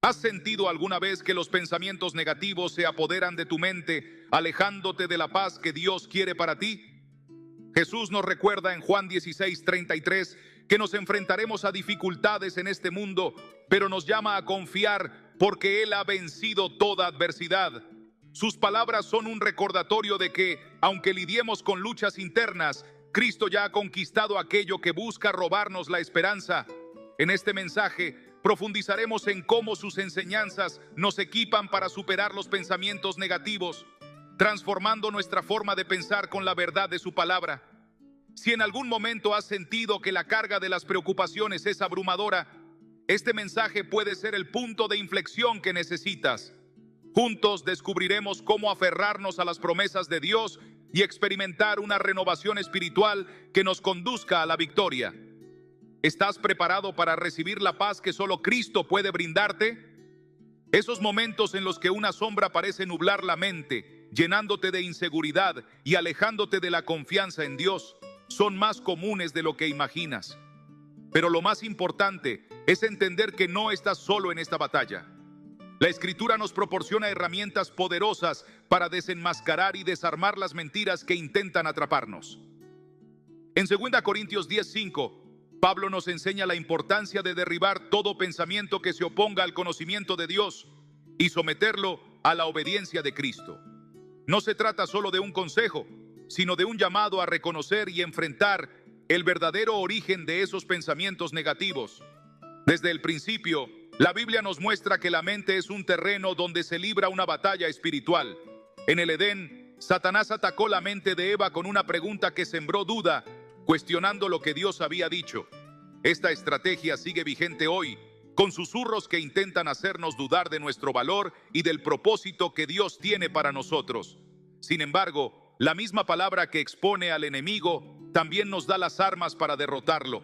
¿Has sentido alguna vez que los pensamientos negativos se apoderan de tu mente, alejándote de la paz que Dios quiere para ti? Jesús nos recuerda en Juan 16:33 que nos enfrentaremos a dificultades en este mundo, pero nos llama a confiar porque Él ha vencido toda adversidad. Sus palabras son un recordatorio de que, aunque lidiemos con luchas internas, Cristo ya ha conquistado aquello que busca robarnos la esperanza. En este mensaje profundizaremos en cómo sus enseñanzas nos equipan para superar los pensamientos negativos, transformando nuestra forma de pensar con la verdad de su palabra. Si en algún momento has sentido que la carga de las preocupaciones es abrumadora, este mensaje puede ser el punto de inflexión que necesitas. Juntos descubriremos cómo aferrarnos a las promesas de Dios y experimentar una renovación espiritual que nos conduzca a la victoria. ¿Estás preparado para recibir la paz que solo Cristo puede brindarte? Esos momentos en los que una sombra parece nublar la mente, llenándote de inseguridad y alejándote de la confianza en Dios, son más comunes de lo que imaginas. Pero lo más importante es entender que no estás solo en esta batalla. La Escritura nos proporciona herramientas poderosas para desenmascarar y desarmar las mentiras que intentan atraparnos. En 2 Corintios 10:5, Pablo nos enseña la importancia de derribar todo pensamiento que se oponga al conocimiento de Dios y someterlo a la obediencia de Cristo. No se trata solo de un consejo, sino de un llamado a reconocer y enfrentar el verdadero origen de esos pensamientos negativos. Desde el principio, la Biblia nos muestra que la mente es un terreno donde se libra una batalla espiritual. En el Edén, Satanás atacó la mente de Eva con una pregunta que sembró duda, cuestionando lo que Dios había dicho. Esta estrategia sigue vigente hoy, con susurros que intentan hacernos dudar de nuestro valor y del propósito que Dios tiene para nosotros. Sin embargo, la misma palabra que expone al enemigo también nos da las armas para derrotarlo.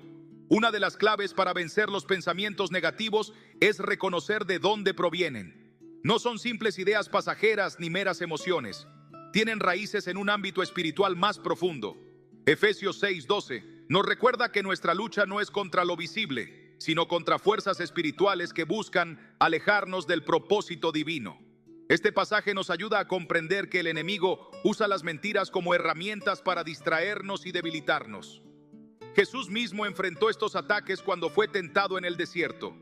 Una de las claves para vencer los pensamientos negativos es reconocer de dónde provienen. No son simples ideas pasajeras ni meras emociones. Tienen raíces en un ámbito espiritual más profundo. Efesios 6:12 nos recuerda que nuestra lucha no es contra lo visible, sino contra fuerzas espirituales que buscan alejarnos del propósito divino. Este pasaje nos ayuda a comprender que el enemigo usa las mentiras como herramientas para distraernos y debilitarnos. Jesús mismo enfrentó estos ataques cuando fue tentado en el desierto.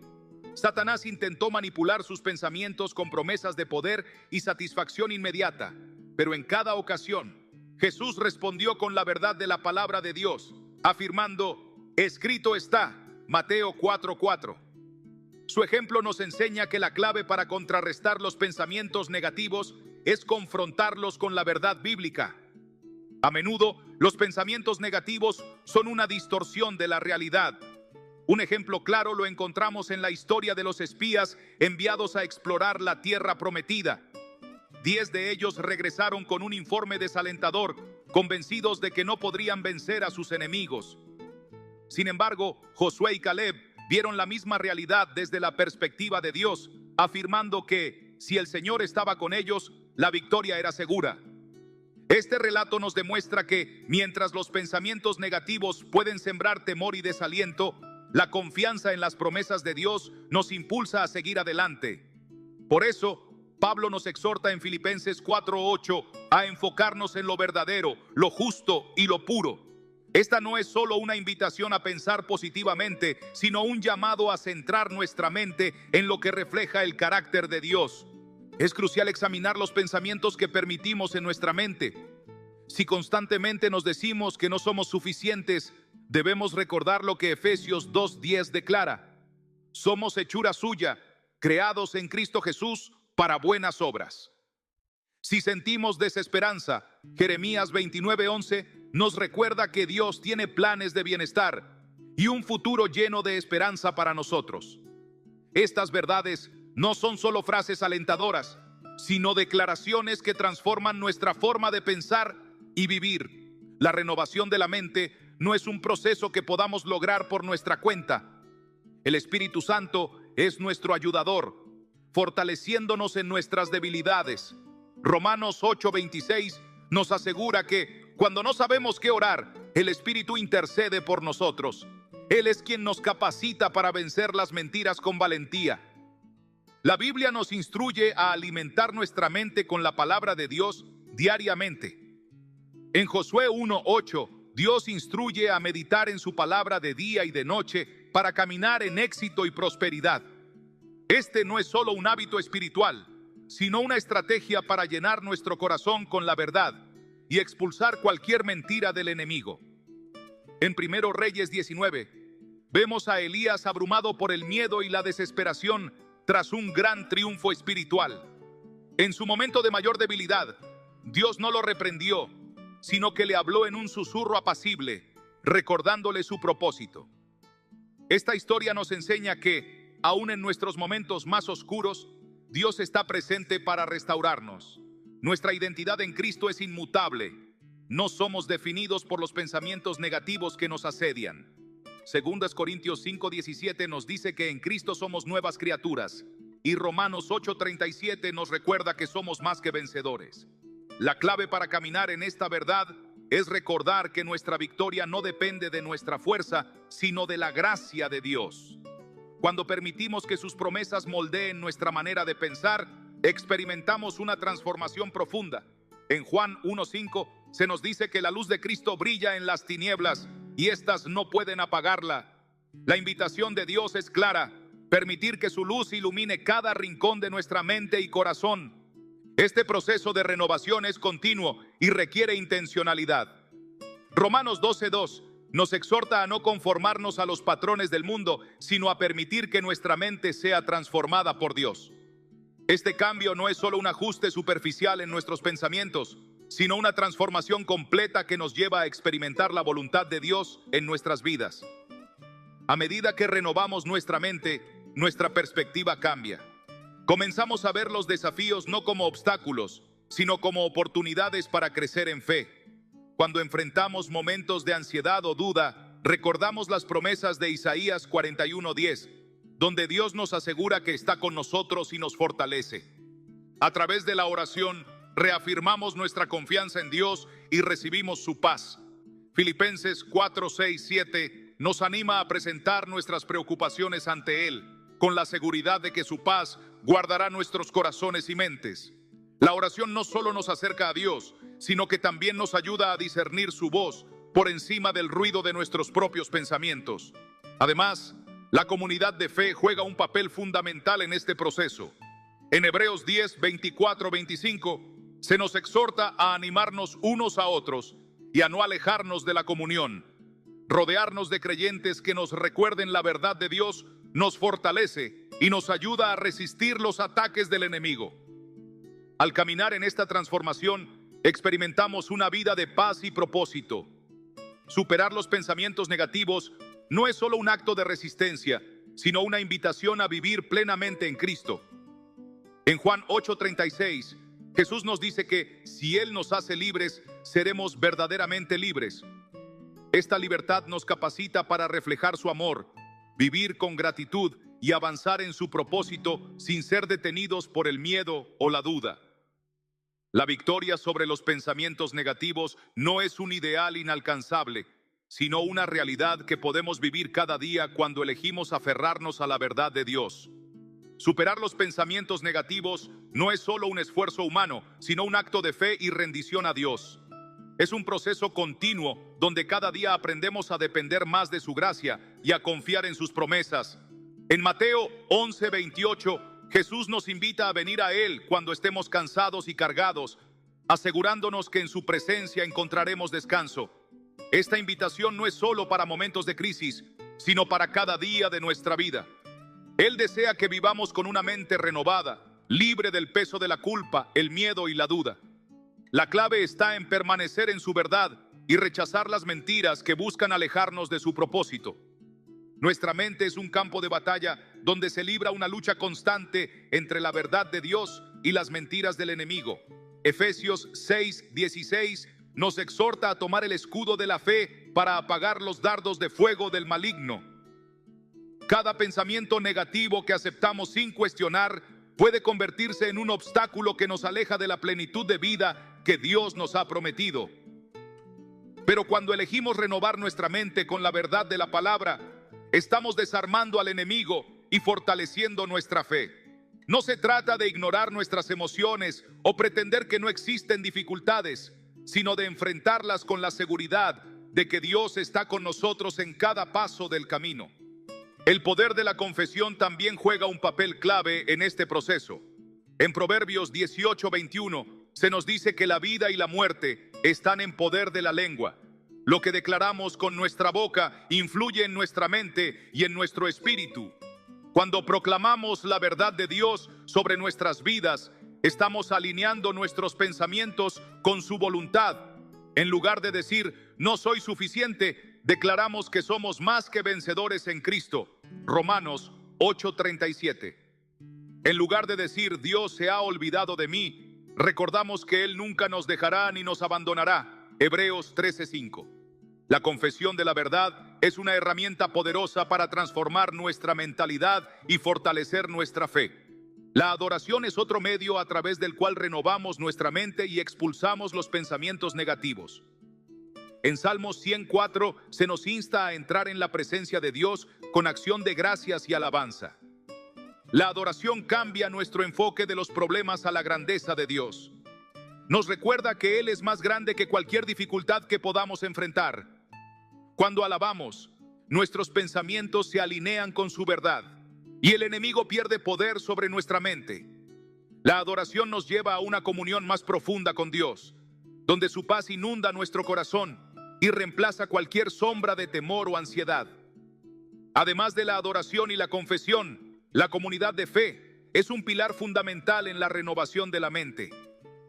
Satanás intentó manipular sus pensamientos con promesas de poder y satisfacción inmediata, pero en cada ocasión, Jesús respondió con la verdad de la palabra de Dios, afirmando: escrito está, Mateo 4:4. Su ejemplo nos enseña que la clave para contrarrestar los pensamientos negativos es confrontarlos con la verdad bíblica. A menudo, los pensamientos negativos son una distorsión de la realidad. Un ejemplo claro lo encontramos en la historia de los espías enviados a explorar la tierra prometida. 10 de ellos regresaron con un informe desalentador, convencidos de que no podrían vencer a sus enemigos. Sin embargo, Josué y Caleb vieron la misma realidad desde la perspectiva de Dios, afirmando que, si el Señor estaba con ellos, la victoria era segura. Este relato nos demuestra que, mientras los pensamientos negativos pueden sembrar temor y desaliento, la confianza en las promesas de Dios nos impulsa a seguir adelante. Por eso, Pablo nos exhorta en Filipenses 4:8 a enfocarnos en lo verdadero, lo justo y lo puro. Esta no es solo una invitación a pensar positivamente, sino un llamado a centrar nuestra mente en lo que refleja el carácter de Dios. Es crucial examinar los pensamientos que permitimos en nuestra mente. Si constantemente nos decimos que no somos suficientes, debemos recordar lo que Efesios 2:10 declara: somos hechura suya, creados en Cristo Jesús para buenas obras. Si sentimos desesperanza, Jeremías 29:11 nos recuerda que Dios tiene planes de bienestar y un futuro lleno de esperanza para nosotros. Estas verdades no son solo frases alentadoras, sino declaraciones que transforman nuestra forma de pensar y vivir. La renovación de la mente no es un proceso que podamos lograr por nuestra cuenta. El Espíritu Santo es nuestro ayudador, fortaleciéndonos en nuestras debilidades. Romanos 8:26 nos asegura que cuando no sabemos qué orar, el Espíritu intercede por nosotros. Él es quien nos capacita para vencer las mentiras con valentía. La Biblia nos instruye a alimentar nuestra mente con la palabra de Dios diariamente. En Josué 1:8, Dios instruye a meditar en su palabra de día y de noche para caminar en éxito y prosperidad. Este no es solo un hábito espiritual, sino una estrategia para llenar nuestro corazón con la verdad y expulsar cualquier mentira del enemigo. En 1 Reyes 19, vemos a Elías abrumado por el miedo y la desesperación tras un gran triunfo espiritual. En su momento de mayor debilidad, Dios no lo reprendió, sino que le habló en un susurro apacible, recordándole su propósito. Esta historia nos enseña que, aún en nuestros momentos más oscuros, Dios está presente para restaurarnos. Nuestra identidad en Cristo es inmutable. No somos definidos por los pensamientos negativos que nos asedian. 2 Corintios 5:17 nos dice que en Cristo somos nuevas criaturas, y Romanos 8:37 nos recuerda que somos más que vencedores. La clave para caminar en esta verdad es recordar que nuestra victoria no depende de nuestra fuerza, sino de la gracia de Dios. Cuando permitimos que sus promesas moldeen nuestra manera de pensar, experimentamos una transformación profunda. En Juan 1:5 se nos dice que la luz de Cristo brilla en las tinieblas y éstas no pueden apagarla. La invitación de Dios es clara: permitir que su luz ilumine cada rincón de nuestra mente y corazón. Este proceso de renovación es continuo y requiere intencionalidad. Romanos 12:2 nos exhorta a no conformarnos a los patrones del mundo, sino a permitir que nuestra mente sea transformada por Dios. Este cambio no es solo un ajuste superficial en nuestros pensamientos, sino una transformación completa que nos lleva a experimentar la voluntad de Dios en nuestras vidas. A medida que renovamos nuestra mente, nuestra perspectiva cambia. Comenzamos a ver los desafíos no como obstáculos, sino como oportunidades para crecer en fe. Cuando enfrentamos momentos de ansiedad o duda, recordamos las promesas de Isaías 41:10, donde Dios nos asegura que está con nosotros y nos fortalece. A través de la oración, reafirmamos nuestra confianza en Dios y recibimos su paz. Filipenses 4:6-7 nos anima a presentar nuestras preocupaciones ante Él, con la seguridad de que su paz guardará nuestros corazones y mentes. La oración no solo nos acerca a Dios, sino que también nos ayuda a discernir su voz por encima del ruido de nuestros propios pensamientos. Además, la comunidad de fe juega un papel fundamental en este proceso. En Hebreos 10:24-25 se nos exhorta a animarnos unos a otros y a no alejarnos de la comunión. Rodearnos de creyentes que nos recuerden la verdad de Dios nos fortalece y nos ayuda a resistir los ataques del enemigo. Al caminar en esta transformación, experimentamos una vida de paz y propósito. Superar los pensamientos negativos no es solo un acto de resistencia, sino una invitación a vivir plenamente en Cristo. En Juan 8:36, Jesús nos dice que si Él nos hace libres, seremos verdaderamente libres. Esta libertad nos capacita para reflejar su amor, vivir con gratitud y avanzar en su propósito sin ser detenidos por el miedo o la duda. La victoria sobre los pensamientos negativos no es un ideal inalcanzable, sino una realidad que podemos vivir cada día cuando elegimos aferrarnos a la verdad de Dios. Superar los pensamientos negativos no es solo un esfuerzo humano, sino un acto de fe y rendición a Dios. Es un proceso continuo donde cada día aprendemos a depender más de su gracia y a confiar en sus promesas. En Mateo 11:28, Jesús nos invita a venir a Él cuando estemos cansados y cargados, asegurándonos que en su presencia encontraremos descanso. Esta invitación no es solo para momentos de crisis, sino para cada día de nuestra vida. Él desea que vivamos con una mente renovada, libre del peso de la culpa, el miedo y la duda. La clave está en permanecer en su verdad y rechazar las mentiras que buscan alejarnos de su propósito. Nuestra mente es un campo de batalla donde se libra una lucha constante entre la verdad de Dios y las mentiras del enemigo. Efesios 6:16 nos exhorta a tomar el escudo de la fe para apagar los dardos de fuego del maligno. Cada pensamiento negativo que aceptamos sin cuestionar puede convertirse en un obstáculo que nos aleja de la plenitud de vida que Dios nos ha prometido. Pero cuando elegimos renovar nuestra mente con la verdad de la palabra, estamos desarmando al enemigo y fortaleciendo nuestra fe. No se trata de ignorar nuestras emociones o pretender que no existen dificultades, sino de enfrentarlas con la seguridad de que Dios está con nosotros en cada paso del camino. El poder de la confesión también juega un papel clave en este proceso. En Proverbios 18:21 se nos dice que la vida y la muerte están en poder de la lengua. Lo que declaramos con nuestra boca influye en nuestra mente y en nuestro espíritu. Cuando proclamamos la verdad de Dios sobre nuestras vidas, estamos alineando nuestros pensamientos con su voluntad. En lugar de decir, no soy suficiente, declaramos que somos más que vencedores en Cristo. Romanos 8:37. En lugar de decir, Dios se ha olvidado de mí, recordamos que Él nunca nos dejará ni nos abandonará. Hebreos 13:5. La confesión de la verdad es una herramienta poderosa para transformar nuestra mentalidad y fortalecer nuestra fe. La adoración es otro medio a través del cual renovamos nuestra mente y expulsamos los pensamientos negativos. En Salmos 104 se nos insta a entrar en la presencia de Dios con acción de gracias y alabanza. La adoración cambia nuestro enfoque de los problemas a la grandeza de Dios. Nos recuerda que Él es más grande que cualquier dificultad que podamos enfrentar. Cuando alabamos, nuestros pensamientos se alinean con su verdad y el enemigo pierde poder sobre nuestra mente. La adoración nos lleva a una comunión más profunda con Dios, donde su paz inunda nuestro corazón y reemplaza cualquier sombra de temor o ansiedad. Además de la adoración y la confesión, la comunidad de fe es un pilar fundamental en la renovación de la mente.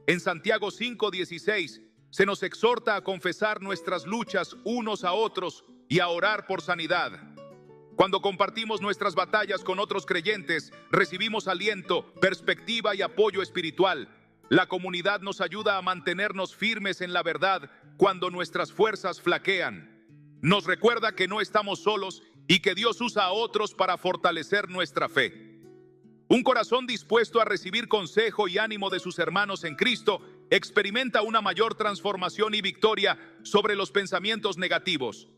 En Santiago 5:16 se nos exhorta a confesar nuestras luchas unos a otros y a orar por sanidad. Cuando compartimos nuestras batallas con otros creyentes, recibimos aliento, perspectiva y apoyo espiritual. La comunidad nos ayuda a mantenernos firmes en la verdad cuando nuestras fuerzas flaquean. Nos recuerda que no estamos solos y que Dios usa a otros para fortalecer nuestra fe. Un corazón dispuesto a recibir consejo y ánimo de sus hermanos en Cristo experimenta una mayor transformación y victoria sobre los pensamientos negativos.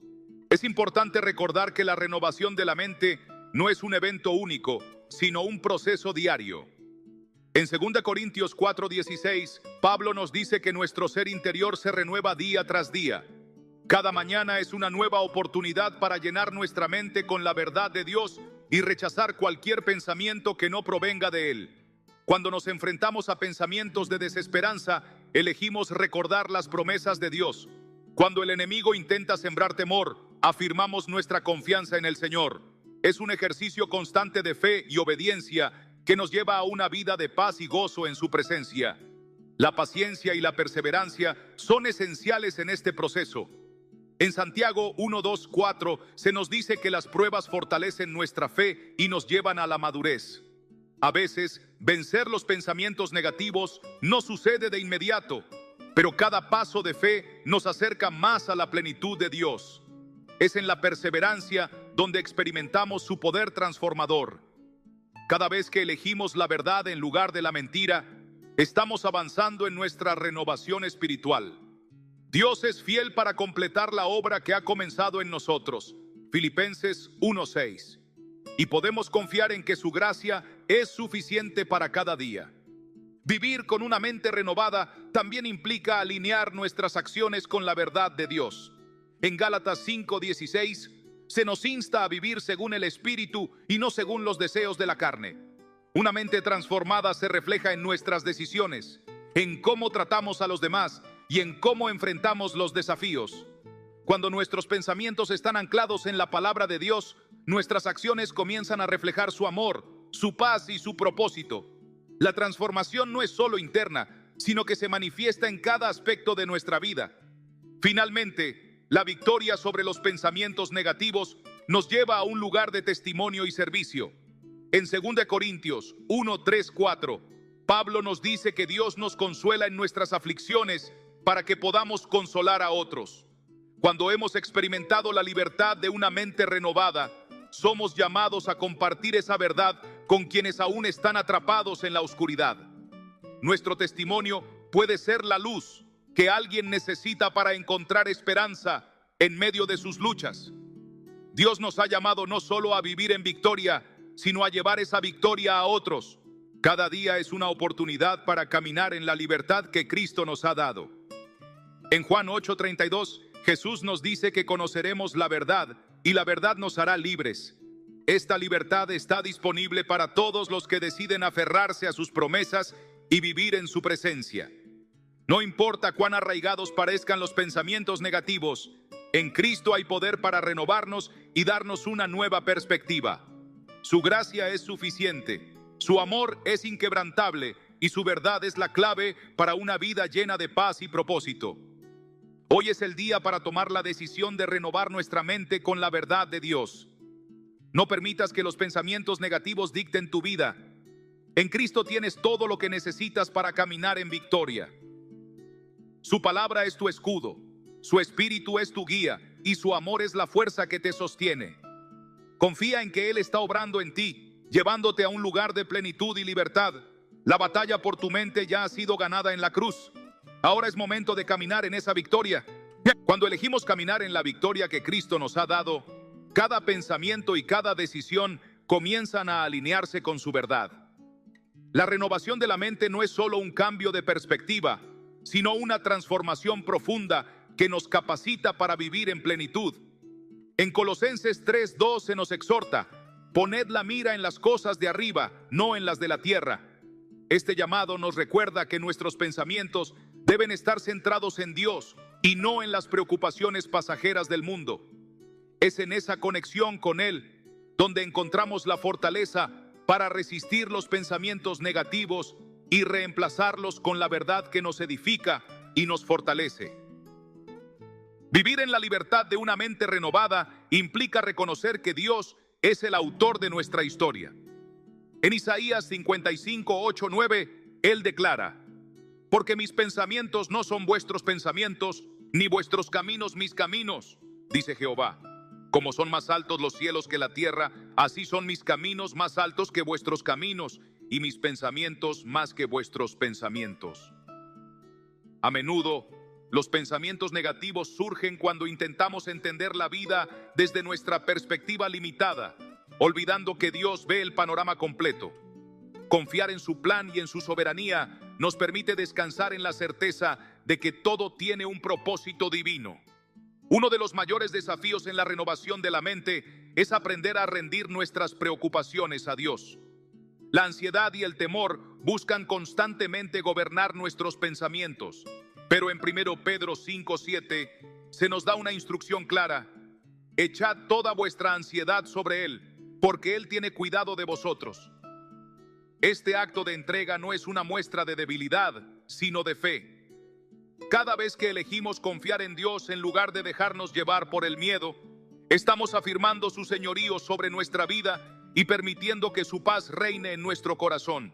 Es importante recordar que la renovación de la mente no es un evento único, sino un proceso diario. En 2 Corintios 4:16, Pablo nos dice que nuestro ser interior se renueva día tras día. Cada mañana es una nueva oportunidad para llenar nuestra mente con la verdad de Dios y rechazar cualquier pensamiento que no provenga de Él. Cuando nos enfrentamos a pensamientos de desesperanza, elegimos recordar las promesas de Dios. Cuando el enemigo intenta sembrar temor, afirmamos nuestra confianza en el Señor. Es un ejercicio constante de fe y obediencia que nos lleva a una vida de paz y gozo en su presencia. La paciencia y la perseverancia son esenciales en este proceso. En Santiago 1:2-4 se nos dice que las pruebas fortalecen nuestra fe y nos llevan a la madurez. A veces, vencer los pensamientos negativos no sucede de inmediato, pero cada paso de fe nos acerca más a la plenitud de Dios. Es en la perseverancia donde experimentamos su poder transformador. Cada vez que elegimos la verdad en lugar de la mentira, estamos avanzando en nuestra renovación espiritual. Dios es fiel para completar la obra que ha comenzado en nosotros. Filipenses 1:6. Y podemos confiar en que su gracia es suficiente para cada día. Vivir con una mente renovada también implica alinear nuestras acciones con la verdad de Dios. En Gálatas 5:16 se nos insta a vivir según el Espíritu y no según los deseos de la carne. Una mente transformada se refleja en nuestras decisiones, en cómo tratamos a los demás y en cómo enfrentamos los desafíos. Cuando nuestros pensamientos están anclados en la palabra de Dios, nuestras acciones comienzan a reflejar su amor, su paz y su propósito. La transformación no es solo interna, sino que se manifiesta en cada aspecto de nuestra vida. Finalmente, la victoria sobre los pensamientos negativos nos lleva a un lugar de testimonio y servicio. En 2 Corintios 1:3-4, Pablo nos dice que Dios nos consuela en nuestras aflicciones para que podamos consolar a otros. Cuando hemos experimentado la libertad de una mente renovada, somos llamados a compartir esa verdad con quienes aún están atrapados en la oscuridad. Nuestro testimonio puede ser la luz que alguien necesita para encontrar esperanza en medio de sus luchas. Dios nos ha llamado no solo a vivir en victoria, sino a llevar esa victoria a otros. Cada día es una oportunidad para caminar en la libertad que Cristo nos ha dado. En Juan 8:32, Jesús nos dice que conoceremos la verdad y la verdad nos hará libres. Esta libertad está disponible para todos los que deciden aferrarse a sus promesas y vivir en su presencia. No importa cuán arraigados parezcan los pensamientos negativos, en Cristo hay poder para renovarnos y darnos una nueva perspectiva. Su gracia es suficiente, su amor es inquebrantable y su verdad es la clave para una vida llena de paz y propósito. Hoy es el día para tomar la decisión de renovar nuestra mente con la verdad de Dios. No permitas que los pensamientos negativos dicten tu vida. En Cristo tienes todo lo que necesitas para caminar en victoria. Su palabra es tu escudo, su espíritu es tu guía y su amor es la fuerza que te sostiene. Confía en que Él está obrando en ti, llevándote a un lugar de plenitud y libertad. La batalla por tu mente ya ha sido ganada en la cruz. Ahora es momento de caminar en esa victoria. Cuando elegimos caminar en la victoria que Cristo nos ha dado, cada pensamiento y cada decisión comienzan a alinearse con su verdad. La renovación de la mente no es solo un cambio de perspectiva, sino una transformación profunda que nos capacita para vivir en plenitud. En Colosenses 3:2 se nos exhorta: poned la mira en las cosas de arriba, no en las de la tierra. Este llamado nos recuerda que nuestros pensamientos deben estar centrados en Dios y no en las preocupaciones pasajeras del mundo. Es en esa conexión con Él donde encontramos la fortaleza para resistir los pensamientos negativos y reemplazarlos con la verdad que nos edifica y nos fortalece. Vivir en la libertad de una mente renovada implica reconocer que Dios es el autor de nuestra historia. En Isaías 55:8-9, Él declara: porque mis pensamientos no son vuestros pensamientos, ni vuestros caminos mis caminos, dice Jehová. Como son más altos los cielos que la tierra, así son mis caminos más altos que vuestros caminos, y mis pensamientos más que vuestros pensamientos. A menudo, los pensamientos negativos surgen cuando intentamos entender la vida desde nuestra perspectiva limitada, olvidando que Dios ve el panorama completo. Confiar en su plan y en su soberanía nos permite descansar en la certeza de que todo tiene un propósito divino. Uno de los mayores desafíos en la renovación de la mente es aprender a rendir nuestras preocupaciones a Dios. La ansiedad y el temor buscan constantemente gobernar nuestros pensamientos, pero en 1 Pedro 5:7 se nos da una instrucción clara: echad toda vuestra ansiedad sobre Él, porque Él tiene cuidado de vosotros. Este acto de entrega no es una muestra de debilidad, sino de fe. Cada vez que elegimos confiar en Dios en lugar de dejarnos llevar por el miedo, estamos afirmando su señorío sobre nuestra vida y permitiendo que su paz reine en nuestro corazón.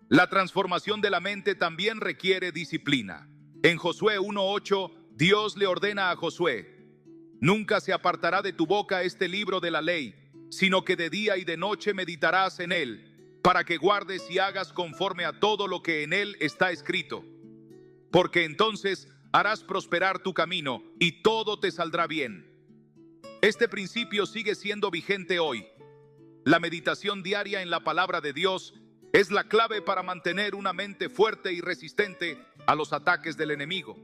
La transformación de la mente también requiere disciplina. En Josué 1:8, Dios le ordena a Josué: nunca se apartará de tu boca este libro de la ley, sino que de día y de noche meditarás en él, para que guardes y hagas conforme a todo lo que en él está escrito. Porque entonces harás prosperar tu camino y todo te saldrá bien. Este principio sigue siendo vigente hoy. La meditación diaria en la palabra de Dios es la clave para mantener una mente fuerte y resistente a los ataques del enemigo.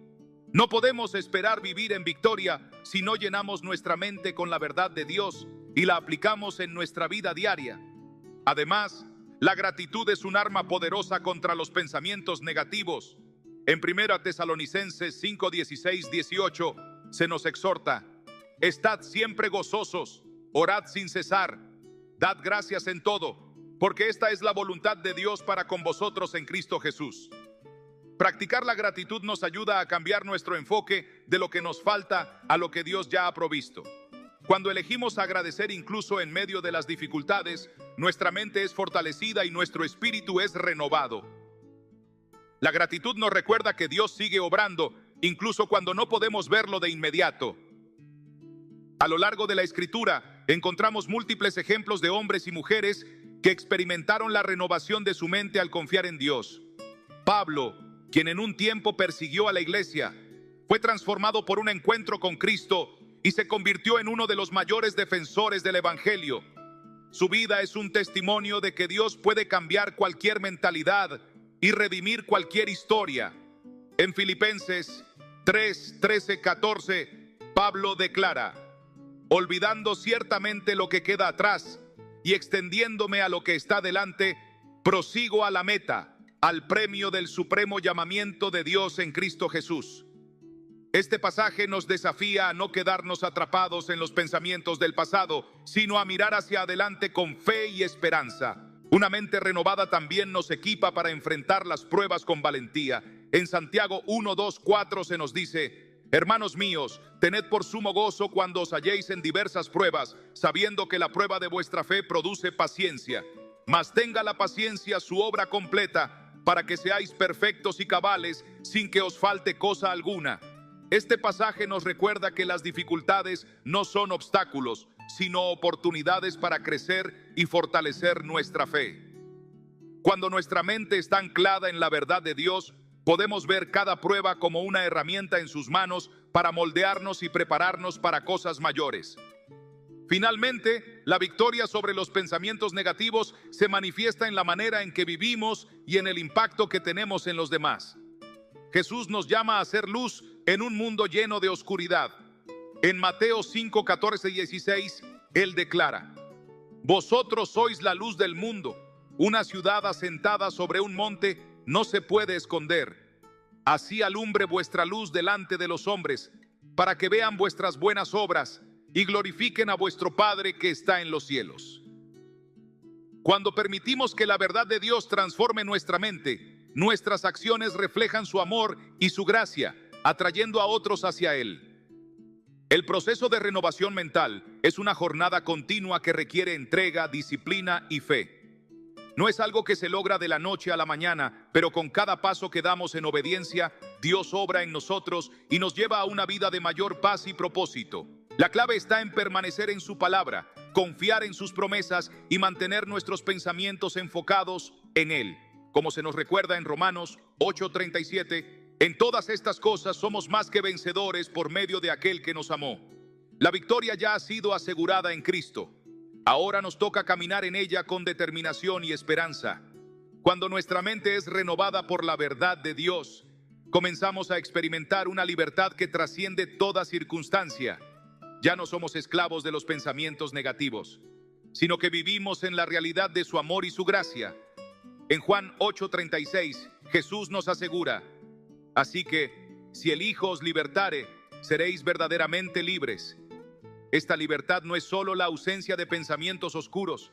No podemos esperar vivir en victoria si no llenamos nuestra mente con la verdad de Dios y la aplicamos en nuestra vida diaria. Además, la gratitud es un arma poderosa contra los pensamientos negativos. En 1 Tesalonicenses 5:16-18 se nos exhorta: estad siempre gozosos, orad sin cesar, dad gracias en todo, porque esta es la voluntad de Dios para con vosotros en Cristo Jesús. Practicar la gratitud nos ayuda a cambiar nuestro enfoque de lo que nos falta a lo que Dios ya ha provisto. Cuando elegimos agradecer incluso en medio de las dificultades, nuestra mente es fortalecida y nuestro espíritu es renovado. La gratitud nos recuerda que Dios sigue obrando, incluso cuando no podemos verlo de inmediato. A lo largo de la Escritura, encontramos múltiples ejemplos de hombres y mujeres que experimentaron la renovación de su mente al confiar en Dios. Pablo, quien en un tiempo persiguió a la iglesia, fue transformado por un encuentro con Cristo y se convirtió en uno de los mayores defensores del Evangelio. Su vida es un testimonio de que Dios puede cambiar cualquier mentalidad y redimir cualquier historia. En Filipenses 3, 13, 14, Pablo declara: olvidando ciertamente lo que queda atrás y extendiéndome a lo que está delante, prosigo a la meta, al premio del supremo llamamiento de Dios en Cristo Jesús. Este pasaje nos desafía a no quedarnos atrapados en los pensamientos del pasado, sino a mirar hacia adelante con fe y esperanza. Una mente renovada también nos equipa para enfrentar las pruebas con valentía. En Santiago 1, 2, 4 se nos dice: hermanos míos, tened por sumo gozo cuando os halléis en diversas pruebas, sabiendo que la prueba de vuestra fe produce paciencia. Mas tenga la paciencia su obra completa, para que seáis perfectos y cabales, sin que os falte cosa alguna. Este pasaje nos recuerda que las dificultades no son obstáculos, sino oportunidades para crecer y fortalecer nuestra fe. Cuando nuestra mente está anclada en la verdad de Dios, podemos ver cada prueba como una herramienta en sus manos para moldearnos y prepararnos para cosas mayores. Finalmente, la victoria sobre los pensamientos negativos se manifiesta en la manera en que vivimos y en el impacto que tenemos en los demás. Jesús nos llama a ser luz en un mundo lleno de oscuridad. En Mateo 5, 14 y 16, Él declara: vosotros sois la luz del mundo. Una ciudad asentada sobre un monte no se puede esconder. Así alumbre vuestra luz delante de los hombres, para que vean vuestras buenas obras y glorifiquen a vuestro Padre que está en los cielos. Cuando permitimos que la verdad de Dios transforme nuestra mente, nuestras acciones reflejan su amor y su gracia, atrayendo a otros hacia Él. El proceso de renovación mental es una jornada continua que requiere entrega, disciplina y fe. No es algo que se logra de la noche a la mañana, pero con cada paso que damos en obediencia, Dios obra en nosotros y nos lleva a una vida de mayor paz y propósito. La clave está en permanecer en su palabra, confiar en sus promesas y mantener nuestros pensamientos enfocados en Él. Como se nos recuerda en Romanos 8:37, en todas estas cosas somos más que vencedores por medio de aquel que nos amó. La victoria ya ha sido asegurada en Cristo. Ahora nos toca caminar en ella con determinación y esperanza. Cuando nuestra mente es renovada por la verdad de Dios, comenzamos a experimentar una libertad que trasciende toda circunstancia. Ya no somos esclavos de los pensamientos negativos, sino que vivimos en la realidad de su amor y su gracia. En Juan 8:36, Jesús nos asegura: así que, si el Hijo os libertare, seréis verdaderamente libres. Esta libertad no es solo la ausencia de pensamientos oscuros,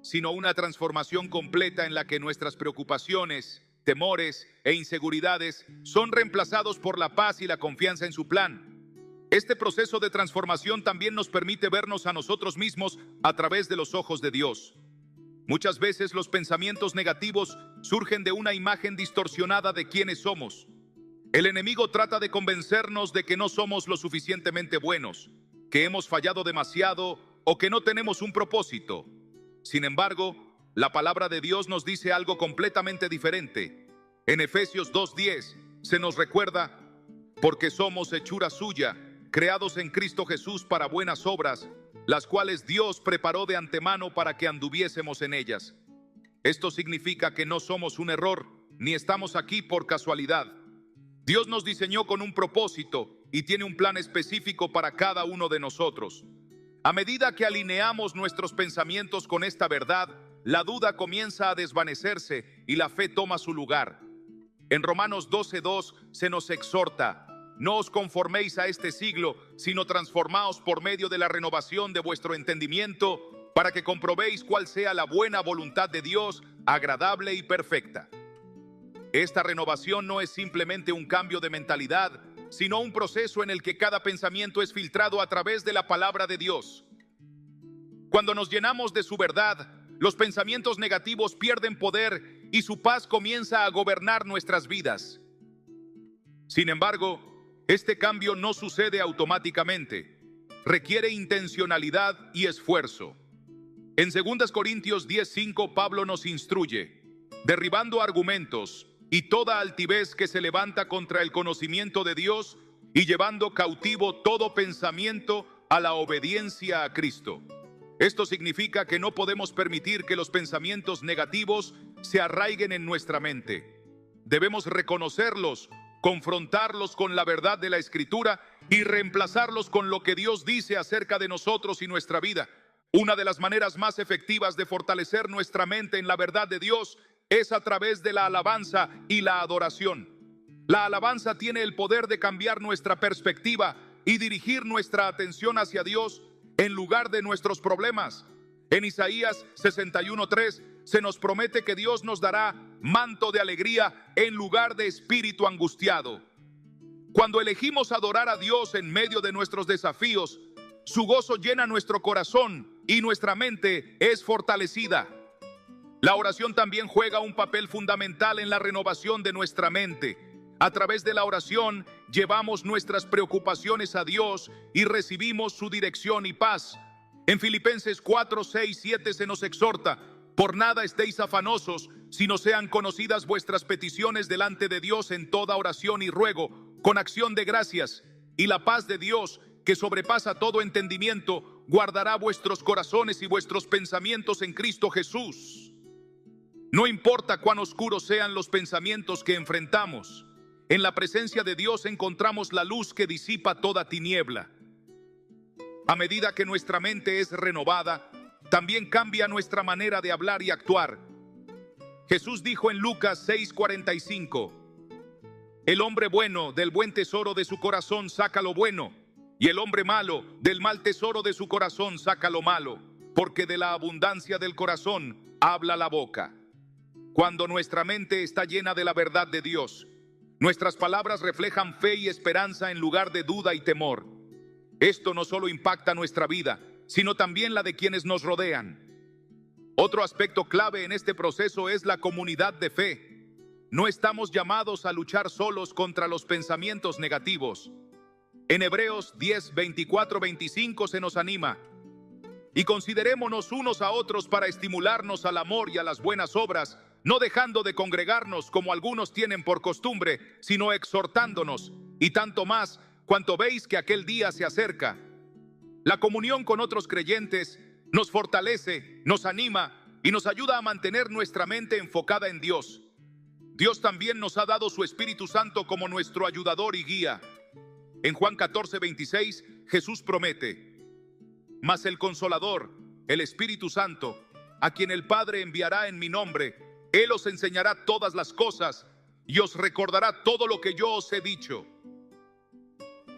sino una transformación completa en la que nuestras preocupaciones, temores e inseguridades son reemplazados por la paz y la confianza en su plan. Este proceso de transformación también nos permite vernos a nosotros mismos a través de los ojos de Dios. Muchas veces los pensamientos negativos surgen de una imagen distorsionada de quiénes somos. El enemigo trata de convencernos de que no somos lo suficientemente buenos, que hemos fallado demasiado o que no tenemos un propósito. Sin embargo, la palabra de Dios nos dice algo completamente diferente. En Efesios 2:10 se nos recuerda: porque somos hechura suya, creados en Cristo Jesús para buenas obras, las cuales Dios preparó de antemano para que anduviésemos en ellas. Esto significa que no somos un error, ni estamos aquí por casualidad. Dios nos diseñó con un propósito y tiene un plan específico para cada uno de nosotros. A medida que alineamos nuestros pensamientos con esta verdad, la duda comienza a desvanecerse y la fe toma su lugar. En Romanos 12:2 se nos exhorta: no os conforméis a este siglo, sino transformaos por medio de la renovación de vuestro entendimiento, para que comprobéis cuál sea la buena voluntad de Dios, agradable y perfecta. Esta renovación no es simplemente un cambio de mentalidad, sino un proceso en el que cada pensamiento es filtrado a través de la palabra de Dios. Cuando nos llenamos de su verdad, los pensamientos negativos pierden poder y su paz comienza a gobernar nuestras vidas. Sin embargo, este cambio no sucede automáticamente. Requiere intencionalidad y esfuerzo. En 2 Corintios 10:5, Pablo nos instruye: derribando argumentos y toda altivez que se levanta contra el conocimiento de Dios, y llevando cautivo todo pensamiento a la obediencia a Cristo. Esto significa que no podemos permitir que los pensamientos negativos se arraiguen en nuestra mente. Debemos reconocerlos, confrontarlos con la verdad de la Escritura y reemplazarlos con lo que Dios dice acerca de nosotros y nuestra vida. Una de las maneras más efectivas de fortalecer nuestra mente en la verdad de Dios es a través de la alabanza y la adoración. La alabanza tiene el poder de cambiar nuestra perspectiva y dirigir nuestra atención hacia Dios en lugar de nuestros problemas. En Isaías 61:3 se nos promete que Dios nos dará manto de alegría en lugar de espíritu angustiado. Cuando elegimos adorar a Dios en medio de nuestros desafíos, su gozo llena nuestro corazón y nuestra mente es fortalecida. La oración también juega un papel fundamental en la renovación de nuestra mente. A través de la oración llevamos nuestras preocupaciones a Dios y recibimos su dirección y paz. En Filipenses 4:6-7 se nos exhorta: por nada estéis afanosos, sino sean conocidas vuestras peticiones delante de Dios en toda oración y ruego, con acción de gracias, y la paz de Dios, que sobrepasa todo entendimiento, guardará vuestros corazones y vuestros pensamientos en Cristo Jesús. No importa cuán oscuros sean los pensamientos que enfrentamos, en la presencia de Dios encontramos la luz que disipa toda tiniebla. A medida que nuestra mente es renovada, también cambia nuestra manera de hablar y actuar. Jesús dijo en Lucas 6:45: el hombre bueno del buen tesoro de su corazón saca lo bueno, y el hombre malo del mal tesoro de su corazón saca lo malo, porque de la abundancia del corazón habla la boca. Cuando nuestra mente está llena de la verdad de Dios, nuestras palabras reflejan fe y esperanza en lugar de duda y temor. Esto no solo impacta nuestra vida, sino también la de quienes nos rodean. Otro aspecto clave en este proceso es la comunidad de fe. No estamos llamados a luchar solos contra los pensamientos negativos. En Hebreos 10:24-25 se nos anima: y considerémonos unos a otros para estimularnos al amor y a las buenas obras, no dejando de congregarnos como algunos tienen por costumbre, sino exhortándonos, y tanto más cuanto veis que aquel día se acerca. La comunión con otros creyentes nos fortalece, nos anima y nos ayuda a mantener nuestra mente enfocada en Dios. Dios también nos ha dado su Espíritu Santo como nuestro ayudador y guía. En Juan 14:26, Jesús promete: mas el Consolador, el Espíritu Santo, a quien el Padre enviará en mi nombre, Él os enseñará todas las cosas y os recordará todo lo que yo os he dicho.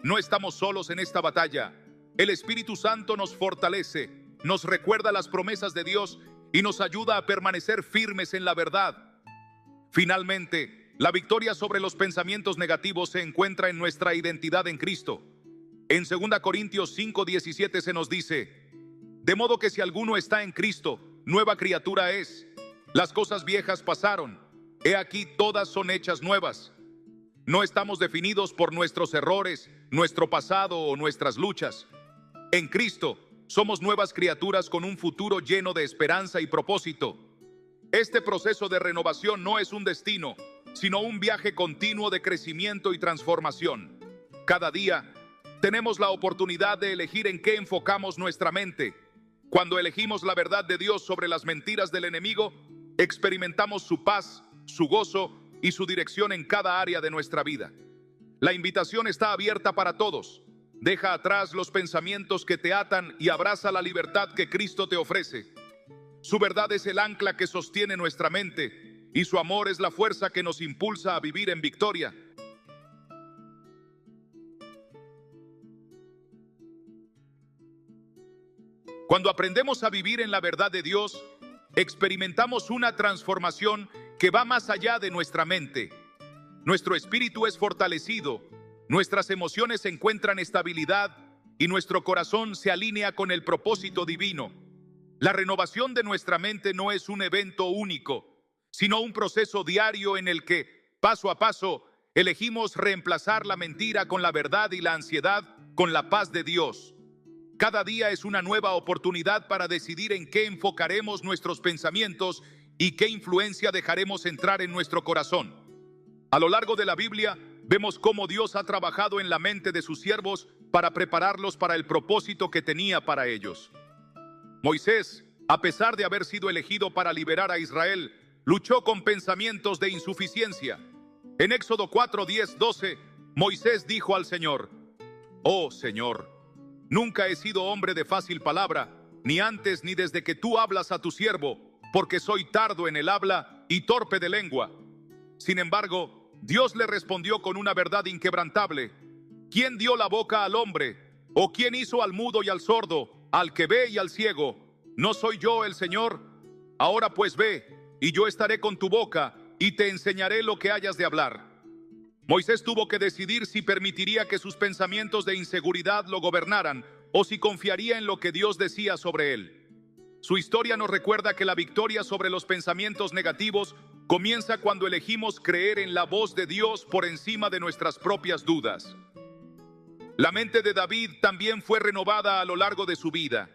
No estamos solos en esta batalla. El Espíritu Santo nos fortalece, nos recuerda las promesas de Dios y nos ayuda a permanecer firmes en la verdad. Finalmente, la victoria sobre los pensamientos negativos se encuentra en nuestra identidad en Cristo. En 2 Corintios 5:17 se nos dice: de modo que si alguno está en Cristo, nueva criatura es. Las cosas viejas pasaron, he aquí todas son hechas nuevas. No estamos definidos por nuestros errores, nuestro pasado o nuestras luchas. En Cristo somos nuevas criaturas con un futuro lleno de esperanza y propósito. Este proceso de renovación no es un destino, sino un viaje continuo de crecimiento y transformación. Cada día tenemos la oportunidad de elegir en qué enfocamos nuestra mente. Cuando elegimos la verdad de Dios sobre las mentiras del enemigo, experimentamos su paz, su gozo y su dirección en cada área de nuestra vida. La invitación está abierta para todos. Deja atrás los pensamientos que te atan y abraza la libertad que Cristo te ofrece. Su verdad es el ancla que sostiene nuestra mente y su amor es la fuerza que nos impulsa a vivir en victoria. Cuando aprendemos a vivir en la verdad de Dios, experimentamos una transformación que va más allá de nuestra mente. Nuestro espíritu es fortalecido, nuestras emociones encuentran estabilidad y nuestro corazón se alinea con el propósito divino. La renovación de nuestra mente no es un evento único, sino un proceso diario en el que, paso a paso, elegimos reemplazar la mentira con la verdad y la ansiedad con la paz de Dios. Cada día es una nueva oportunidad para decidir en qué enfocaremos nuestros pensamientos y qué influencia dejaremos entrar en nuestro corazón. A lo largo de la Biblia, vemos cómo Dios ha trabajado en la mente de sus siervos para prepararlos para el propósito que tenía para ellos. Moisés, a pesar de haber sido elegido para liberar a Israel, luchó con pensamientos de insuficiencia. En Éxodo 4, 10, 12, Moisés dijo al Señor: «Oh Señor, nunca he sido hombre de fácil palabra, ni antes ni desde que tú hablas a tu siervo, porque soy tardo en el habla y torpe de lengua». Sin embargo, Dios le respondió con una verdad inquebrantable: ¿quién dio la boca al hombre? ¿O quién hizo al mudo y al sordo, al que ve y al ciego? ¿No soy yo el Señor? Ahora pues ve, y yo estaré con tu boca, y te enseñaré lo que hayas de hablar. Moisés tuvo que decidir si permitiría que sus pensamientos de inseguridad lo gobernaran, o si confiaría en lo que Dios decía sobre él. Su historia nos recuerda que la victoria sobre los pensamientos negativos comienza cuando elegimos creer en la voz de Dios por encima de nuestras propias dudas. La mente de David también fue renovada a lo largo de su vida.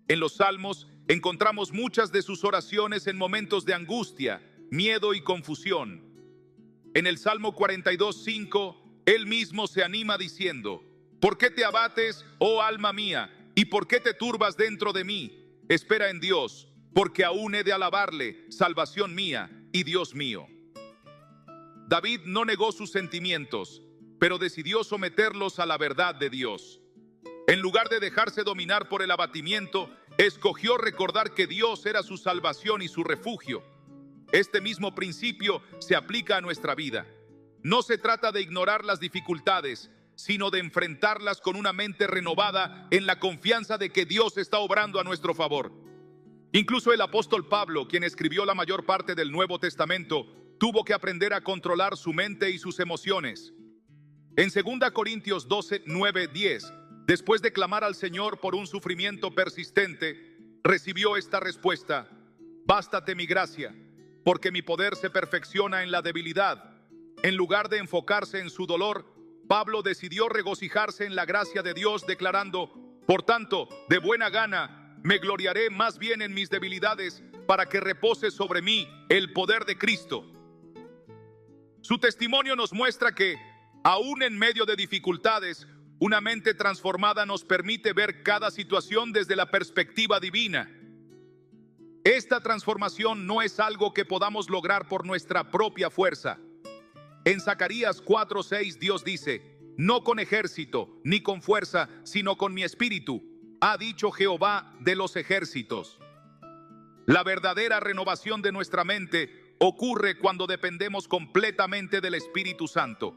En los Salmos encontramos muchas de sus oraciones en momentos de angustia, miedo y confusión. En el Salmo 42:5, él mismo se anima diciendo: ¿por qué te abates, oh alma mía? ¿Y por qué te turbas dentro de mí? Espera en Dios, porque aún he de alabarle, salvación mía y Dios mío. David no negó sus sentimientos, pero decidió someterlos a la verdad de Dios. En lugar de dejarse dominar por el abatimiento, escogió recordar que Dios era su salvación y su refugio. Este mismo principio se aplica a nuestra vida. No se trata de ignorar las dificultades, sino de enfrentarlas con una mente renovada en la confianza de que Dios está obrando a nuestro favor. Incluso el apóstol Pablo, quien escribió la mayor parte del Nuevo Testamento, tuvo que aprender a controlar su mente y sus emociones. En 2 Corintios 12, 9, 10, después de clamar al Señor por un sufrimiento persistente, recibió esta respuesta: «Bástate mi gracia, porque mi poder se perfecciona en la debilidad». En lugar de enfocarse en su dolor, Pablo decidió regocijarse en la gracia de Dios, declarando: «Por tanto, de buena gana, me gloriaré más bien en mis debilidades, para que repose sobre mí el poder de Cristo». Su testimonio nos muestra que, aún en medio de dificultades, una mente transformada nos permite ver cada situación desde la perspectiva divina. Esta transformación no es algo que podamos lograr por nuestra propia fuerza. En Zacarías 4:6 Dios dice: «No con ejército ni con fuerza, sino con mi espíritu, ha dicho Jehová de los ejércitos». La verdadera renovación de nuestra mente ocurre cuando dependemos completamente del Espíritu Santo,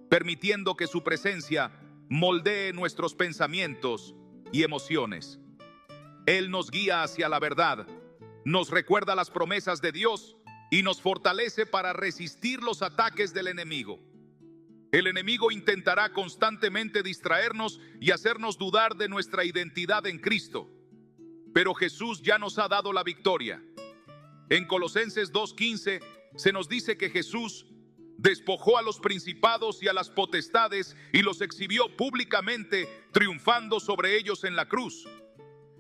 permitiendo que su presencia moldee nuestros pensamientos y emociones. Él nos guía hacia la verdad, nos recuerda las promesas de Dios y nos fortalece para resistir los ataques del enemigo. El enemigo intentará constantemente distraernos y hacernos dudar de nuestra identidad en Cristo, pero Jesús ya nos ha dado la victoria. En Colosenses 2:15 se nos dice que Jesús despojó a los principados y a las potestades y los exhibió públicamente, triunfando sobre ellos en la cruz.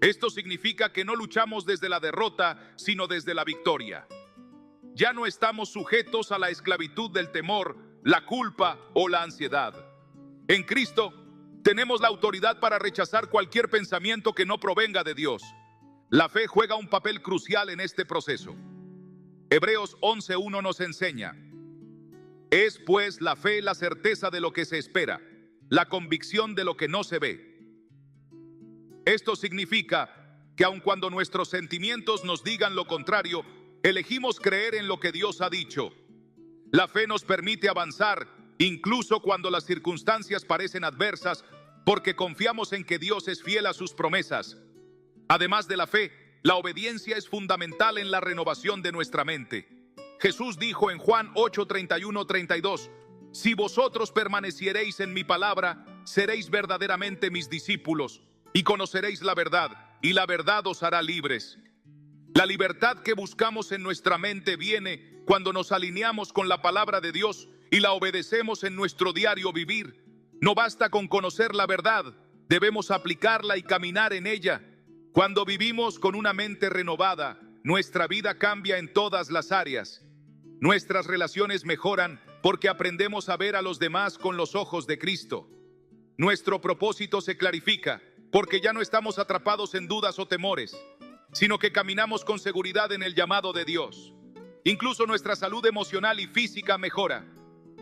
Esto significa que no luchamos desde la derrota, sino desde la victoria. Ya no estamos sujetos a la esclavitud del temor, la culpa o la ansiedad. En Cristo tenemos la autoridad para rechazar cualquier pensamiento que no provenga de Dios. La fe juega un papel crucial en este proceso. Hebreos 11:1 nos enseña: «Es pues la fe la certeza de lo que se espera, la convicción de lo que no se ve». Esto significa que aun cuando nuestros sentimientos nos digan lo contrario, elegimos creer en lo que Dios ha dicho. La fe nos permite avanzar, incluso cuando las circunstancias parecen adversas, porque confiamos en que Dios es fiel a sus promesas. Además de la fe, la obediencia es fundamental en la renovación de nuestra mente. Jesús dijo en Juan 8:31-32: «Si vosotros permaneciereis en mi palabra, seréis verdaderamente mis discípulos, y conoceréis la verdad, y la verdad os hará libres». La libertad que buscamos en nuestra mente viene cuando nos alineamos con la palabra de Dios y la obedecemos en nuestro diario vivir. No basta con conocer la verdad, debemos aplicarla y caminar en ella. Cuando vivimos con una mente renovada, nuestra vida cambia en todas las áreas. Nuestras relaciones mejoran porque aprendemos a ver a los demás con los ojos de Cristo. Nuestro propósito se clarifica porque ya no estamos atrapados en dudas o temores, sino que caminamos con seguridad en el llamado de Dios. Incluso nuestra salud emocional y física mejora,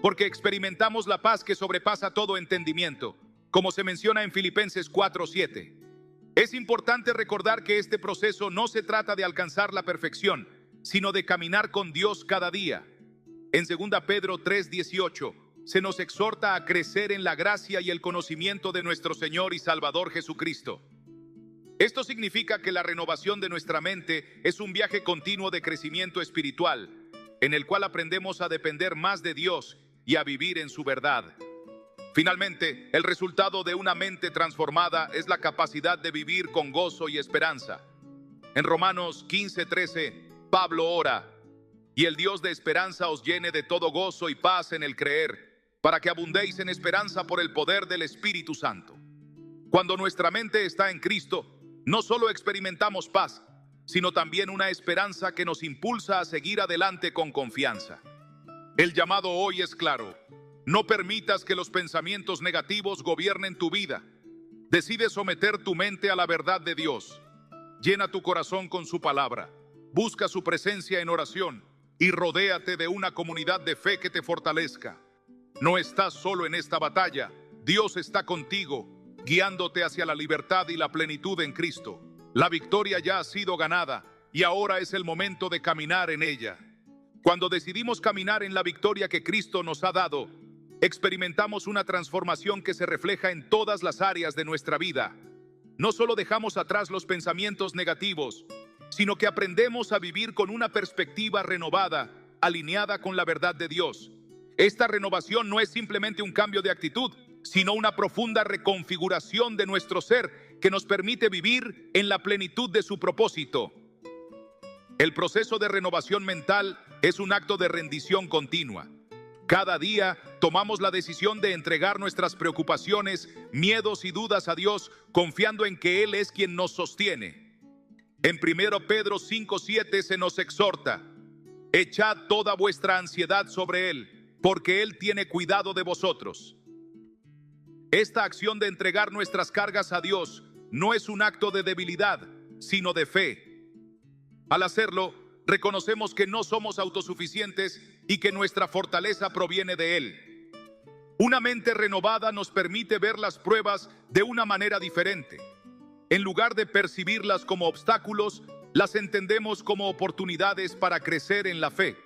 porque experimentamos la paz que sobrepasa todo entendimiento, como se menciona en Filipenses 4:7. Es importante recordar que este proceso no se trata de alcanzar la perfección, sino de caminar con Dios cada día. En 2 Pedro 3:18 se nos exhorta a crecer en la gracia y el conocimiento de nuestro Señor y Salvador Jesucristo. Esto significa que la renovación de nuestra mente es un viaje continuo de crecimiento espiritual, en el cual aprendemos a depender más de Dios y a vivir en su verdad. Finalmente, el resultado de una mente transformada es la capacidad de vivir con gozo y esperanza. En Romanos 15:13, Pablo ora: y el Dios de esperanza os llene de todo gozo y paz en el creer, para que abundéis en esperanza por el poder del Espíritu Santo. Cuando nuestra mente está en Cristo, no solo experimentamos paz, sino también una esperanza que nos impulsa a seguir adelante con confianza. El llamado hoy es claro: no permitas que los pensamientos negativos gobiernen tu vida. Decide someter tu mente a la verdad de Dios. Llena tu corazón con su palabra. Busca su presencia en oración y rodéate de una comunidad de fe que te fortalezca. No estás solo en esta batalla. Dios está contigo, guiándote hacia la libertad y la plenitud en Cristo. La victoria ya ha sido ganada y ahora es el momento de caminar en ella. Cuando decidimos caminar en la victoria que Cristo nos ha dado, experimentamos una transformación que se refleja en todas las áreas de nuestra vida. No solo dejamos atrás los pensamientos negativos, sino que aprendemos a vivir con una perspectiva renovada, alineada con la verdad de Dios. Esta renovación no es simplemente un cambio de actitud, sino una profunda reconfiguración de nuestro ser que nos permite vivir en la plenitud de su propósito. El proceso de renovación mental es un acto de rendición continua. Cada día tomamos la decisión de entregar nuestras preocupaciones, miedos y dudas a Dios, confiando en que Él es quien nos sostiene. En 1 Pedro 5:7 se nos exhorta: echad toda vuestra ansiedad sobre Él, porque Él tiene cuidado de vosotros. Esta acción de entregar nuestras cargas a Dios no es un acto de debilidad, sino de fe. Al hacerlo, reconocemos que no somos autosuficientes y que nuestra fortaleza proviene de Él. Una mente renovada nos permite ver las pruebas de una manera diferente. En lugar de percibirlas como obstáculos, las entendemos como oportunidades para crecer en la fe.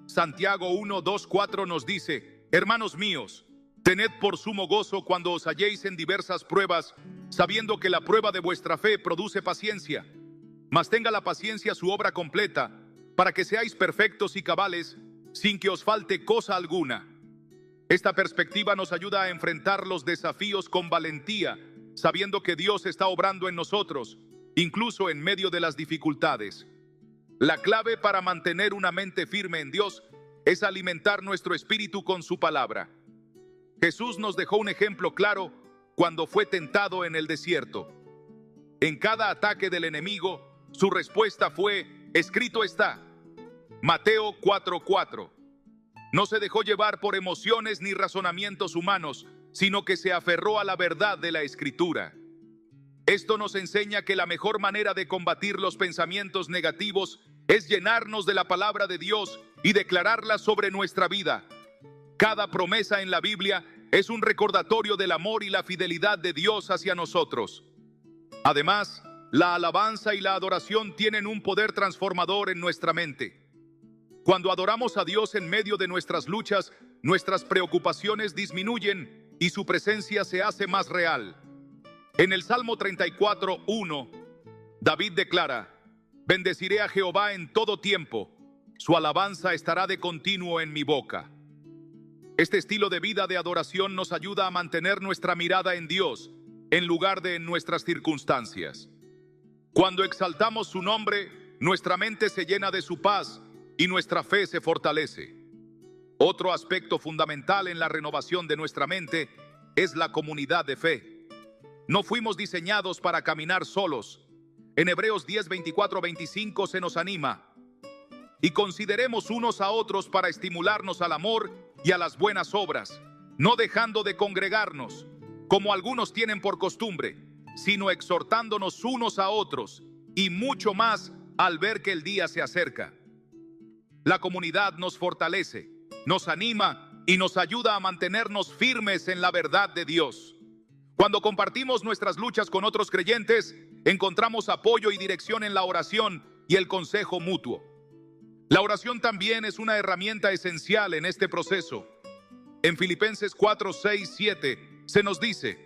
Santiago 1:2-4 nos dice: hermanos míos, tened por sumo gozo cuando os halléis en diversas pruebas, sabiendo que la prueba de vuestra fe produce paciencia. Mas tenga la paciencia su obra completa, para que seáis perfectos y cabales, sin que os falte cosa alguna. Esta perspectiva nos ayuda a enfrentar los desafíos con valentía, sabiendo que Dios está obrando en nosotros, incluso en medio de las dificultades. La clave para mantener una mente firme en Dios es alimentar nuestro espíritu con su palabra. Jesús nos dejó un ejemplo claro cuando fue tentado en el desierto. En cada ataque del enemigo, su respuesta fue: escrito está. Mateo 4:4. No se dejó llevar por emociones ni razonamientos humanos, sino que se aferró a la verdad de la Escritura. Esto nos enseña que la mejor manera de combatir los pensamientos negativos es llenarnos de la palabra de Dios y declararla sobre nuestra vida. Cada promesa en la Biblia es un recordatorio del amor y la fidelidad de Dios hacia nosotros. Además, la alabanza y la adoración tienen un poder transformador en nuestra mente. Cuando adoramos a Dios en medio de nuestras luchas, nuestras preocupaciones disminuyen y su presencia se hace más real. En el Salmo 34:1, David declara: bendeciré a Jehová en todo tiempo, su alabanza estará de continuo en mi boca. Este estilo de vida de adoración nos ayuda a mantener nuestra mirada en Dios, en lugar de en nuestras circunstancias. Cuando exaltamos su nombre, nuestra mente se llena de su paz y nuestra fe se fortalece. Otro aspecto fundamental en la renovación de nuestra mente es la comunidad de fe. No fuimos diseñados para caminar solos. En Hebreos 10:24-25 se nos anima: y consideremos unos a otros para estimularnos al amor y a las buenas obras, no dejando de congregarnos, como algunos tienen por costumbre, sino exhortándonos unos a otros, y mucho más al ver que el día se acerca. La comunidad nos fortalece, nos anima y nos ayuda a mantenernos firmes en la verdad de Dios. Cuando compartimos nuestras luchas con otros creyentes, encontramos apoyo y dirección en la oración y el consejo mutuo. La oración también es una herramienta esencial en este proceso. En Filipenses 4, 6, 7 se nos dice: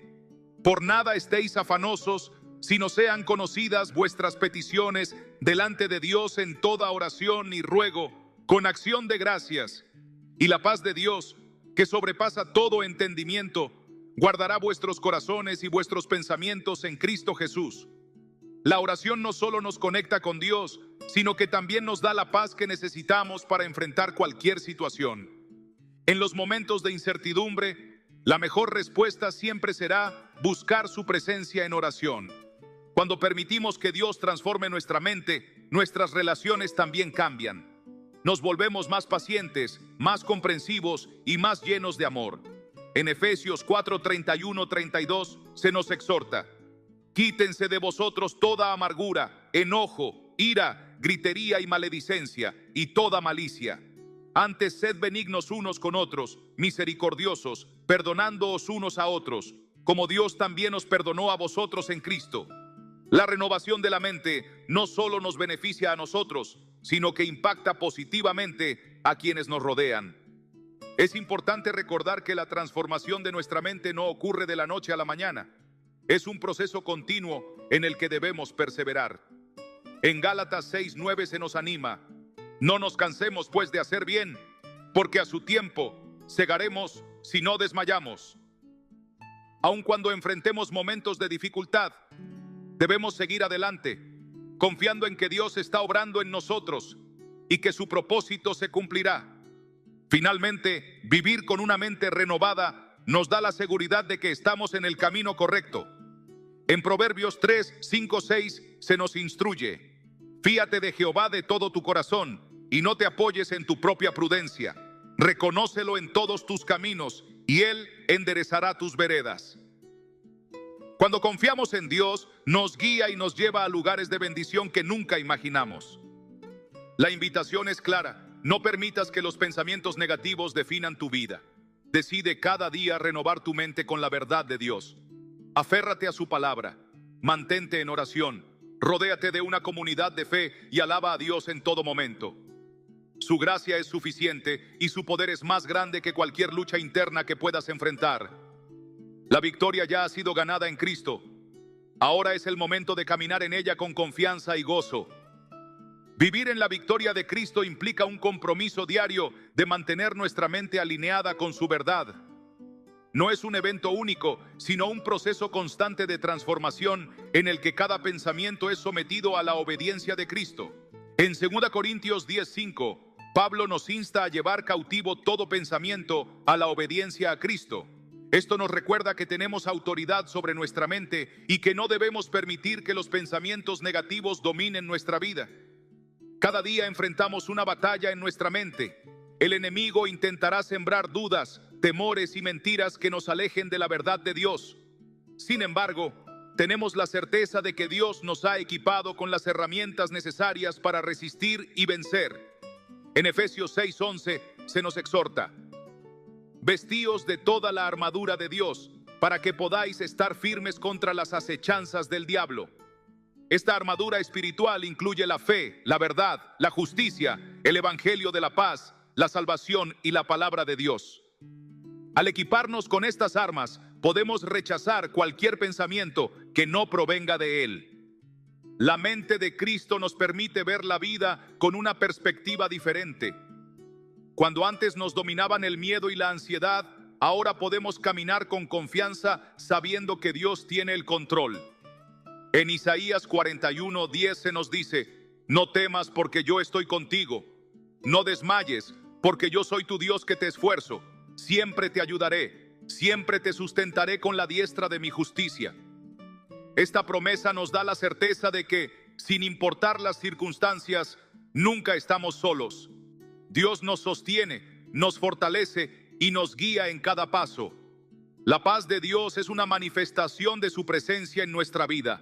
por nada estéis afanosos, sino sean conocidas vuestras peticiones delante de Dios en toda oración y ruego, con acción de gracias. Y la paz de Dios, que sobrepasa todo entendimiento, guardará vuestros corazones y vuestros pensamientos en Cristo Jesús. La oración no solo nos conecta con Dios, sino que también nos da la paz que necesitamos para enfrentar cualquier situación. En los momentos de incertidumbre, la mejor respuesta siempre será buscar su presencia en oración. Cuando permitimos que Dios transforme nuestra mente, nuestras relaciones también cambian. Nos volvemos más pacientes, más comprensivos y más llenos de amor. En Efesios 4, 31, 32 se nos exhorta: quítense de vosotros toda amargura, enojo, ira, gritería y maledicencia, y toda malicia. Antes sed benignos unos con otros, misericordiosos, perdonándoos unos a otros, como Dios también os perdonó a vosotros en Cristo. La renovación de la mente no solo nos beneficia a nosotros, sino que impacta positivamente a quienes nos rodean. Es importante recordar que la transformación de nuestra mente no ocurre de la noche a la mañana. Es un proceso continuo en el que debemos perseverar. En Gálatas 6:9 se nos anima: no nos cansemos pues de hacer bien, porque a su tiempo segaremos si no desmayamos. Aun cuando enfrentemos momentos de dificultad, debemos seguir adelante, confiando en que Dios está obrando en nosotros y que su propósito se cumplirá. Finalmente, vivir con una mente renovada nos da la seguridad de que estamos en el camino correcto. En Proverbios 3, 5, 6 se nos instruye: fíate de Jehová de todo tu corazón y no te apoyes en tu propia prudencia. Reconócelo en todos tus caminos y Él enderezará tus veredas. Cuando confiamos en Dios, nos guía y nos lleva a lugares de bendición que nunca imaginamos. La invitación es clara: no permitas que los pensamientos negativos definan tu vida. Decide cada día renovar tu mente con la verdad de Dios. Aférrate a su palabra, mantente en oración, rodéate de una comunidad de fe y alaba a Dios en todo momento. Su gracia es suficiente y su poder es más grande que cualquier lucha interna que puedas enfrentar. La victoria ya ha sido ganada en Cristo. Ahora es el momento de caminar en ella con confianza y gozo. Vivir en la victoria de Cristo implica un compromiso diario de mantener nuestra mente alineada con su verdad. No es un evento único, sino un proceso constante de transformación en el que cada pensamiento es sometido a la obediencia de Cristo. En 2 Corintios 10:5, Pablo nos insta a llevar cautivo todo pensamiento a la obediencia a Cristo. Esto nos recuerda que tenemos autoridad sobre nuestra mente y que no debemos permitir que los pensamientos negativos dominen nuestra vida. Cada día enfrentamos una batalla en nuestra mente. El enemigo intentará sembrar dudas, temores y mentiras que nos alejen de la verdad de Dios. Sin embargo, tenemos la certeza de que Dios nos ha equipado con las herramientas necesarias para resistir y vencer. En Efesios 6:11 se nos exhorta: vestíos de toda la armadura de Dios, para que podáis estar firmes contra las acechanzas del diablo. Esta armadura espiritual incluye la fe, la verdad, la justicia, el evangelio de la paz, la salvación y la palabra de Dios. Al equiparnos con estas armas, podemos rechazar cualquier pensamiento que no provenga de Él. La mente de Cristo nos permite ver la vida con una perspectiva diferente. Cuando antes nos dominaban el miedo y la ansiedad, ahora podemos caminar con confianza sabiendo que Dios tiene el control. En Isaías 41:10 se nos dice: no temas porque yo estoy contigo. No desmayes porque yo soy tu Dios que te esfuerzo. Siempre te ayudaré, siempre te sustentaré con la diestra de mi justicia. Esta promesa nos da la certeza de que, sin importar las circunstancias, nunca estamos solos. Dios nos sostiene, nos fortalece y nos guía en cada paso. La paz de Dios es una manifestación de su presencia en nuestra vida.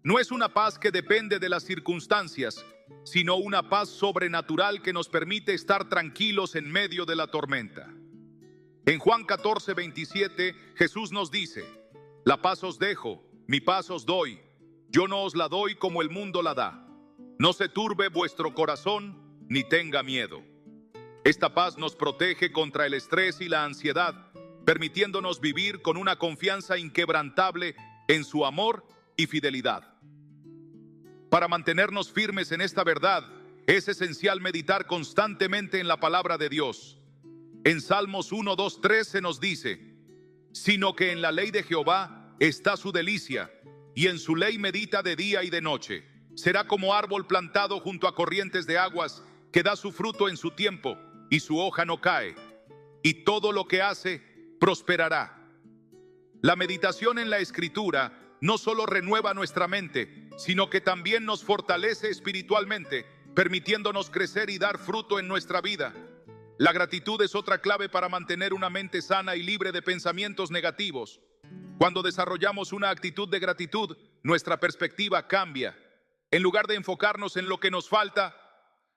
No es una paz que depende de las circunstancias, sino una paz sobrenatural que nos permite estar tranquilos en medio de la tormenta. En Juan 14:27, Jesús nos dice: la paz os dejo, mi paz os doy. Yo no os la doy como el mundo la da. No se turbe vuestro corazón, ni tenga miedo. Esta paz nos protege contra el estrés y la ansiedad, permitiéndonos vivir con una confianza inquebrantable en su amor y fidelidad. Para mantenernos firmes en esta verdad, es esencial meditar constantemente en la palabra de Dios. En Salmos 1, 2, 3 se nos dice: sino que en la ley de Jehová está su delicia, y en su ley medita de día y de noche. Será como árbol plantado junto a corrientes de aguas, que da su fruto en su tiempo, y su hoja no cae, y todo lo que hace prosperará. La meditación en la Escritura no solo renueva nuestra mente, sino que también nos fortalece espiritualmente, permitiéndonos crecer y dar fruto en nuestra vida. La gratitud es otra clave para mantener una mente sana y libre de pensamientos negativos. Cuando desarrollamos una actitud de gratitud, nuestra perspectiva cambia. En lugar de enfocarnos en lo que nos falta,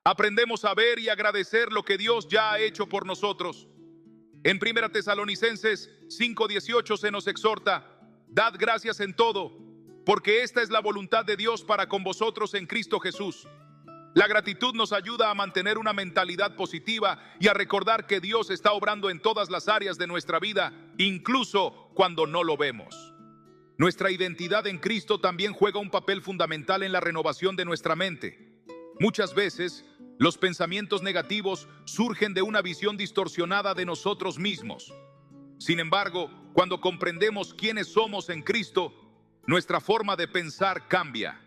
aprendemos a ver y agradecer lo que Dios ya ha hecho por nosotros. En 1 Tesalonicenses 5:18 se nos exhorta: dad gracias en todo, porque esta es la voluntad de Dios para con vosotros en Cristo Jesús. La gratitud nos ayuda a mantener una mentalidad positiva y a recordar que Dios está obrando en todas las áreas de nuestra vida, incluso cuando no lo vemos. Nuestra identidad en Cristo también juega un papel fundamental en la renovación de nuestra mente. Muchas veces, los pensamientos negativos surgen de una visión distorsionada de nosotros mismos. Sin embargo, cuando comprendemos quiénes somos en Cristo, nuestra forma de pensar cambia.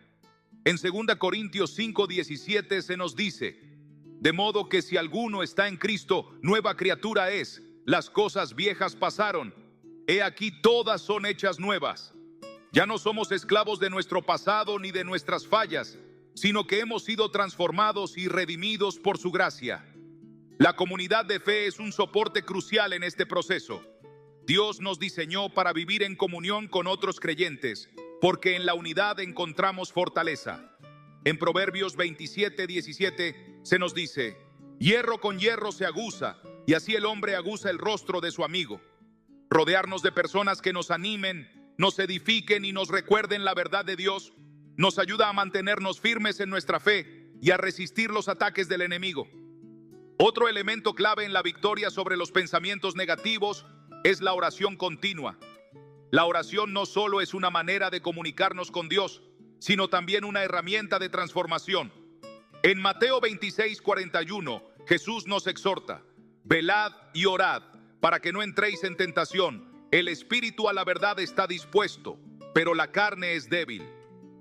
En 2 Corintios 5:17 se nos dice: de modo que si alguno está en Cristo, nueva criatura es. Las cosas viejas pasaron, he aquí todas son hechas nuevas. Ya no somos esclavos de nuestro pasado ni de nuestras fallas, sino que hemos sido transformados y redimidos por su gracia. La comunidad de fe es un soporte crucial en este proceso. Dios nos diseñó para vivir en comunión con otros creyentes, porque en la unidad encontramos fortaleza. En Proverbios 27:17 se nos dice: hierro con hierro se aguza, y así el hombre aguza el rostro de su amigo. Rodearnos de personas que nos animen, nos edifiquen y nos recuerden la verdad de Dios nos ayuda a mantenernos firmes en nuestra fe y a resistir los ataques del enemigo. Otro elemento clave en la victoria sobre los pensamientos negativos es la oración continua. La oración no solo es una manera de comunicarnos con Dios, sino también una herramienta de transformación. En Mateo 26:41, Jesús nos exhorta: velad y orad para que no entréis en tentación. El espíritu a la verdad está dispuesto, pero la carne es débil.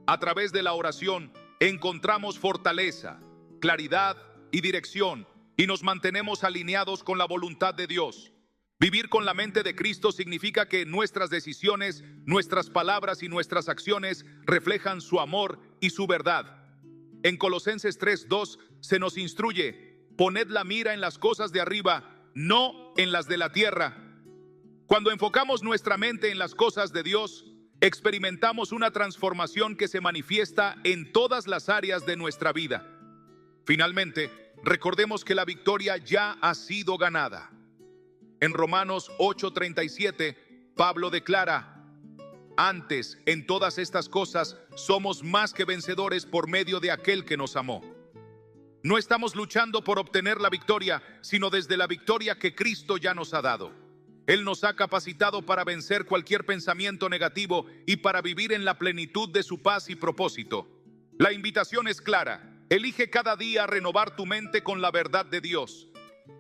A través de la oración encontramos fortaleza, claridad y dirección, y nos mantenemos alineados con la voluntad de Dios. Vivir con la mente de Cristo significa que nuestras decisiones, nuestras palabras y nuestras acciones reflejan su amor y su verdad. En Colosenses 3:2 se nos instruye: poned la mira en las cosas de arriba, no en las de la tierra. Cuando enfocamos nuestra mente en las cosas de Dios, experimentamos una transformación que se manifiesta en todas las áreas de nuestra vida. Finalmente, recordemos que la victoria ya ha sido ganada. En Romanos 8:37, Pablo declara: antes, en todas estas cosas, somos más que vencedores por medio de aquel que nos amó. No estamos luchando por obtener la victoria, sino desde la victoria que Cristo ya nos ha dado. Él nos ha capacitado para vencer cualquier pensamiento negativo y para vivir en la plenitud de su paz y propósito. La invitación es clara: elige cada día renovar tu mente con la verdad de Dios.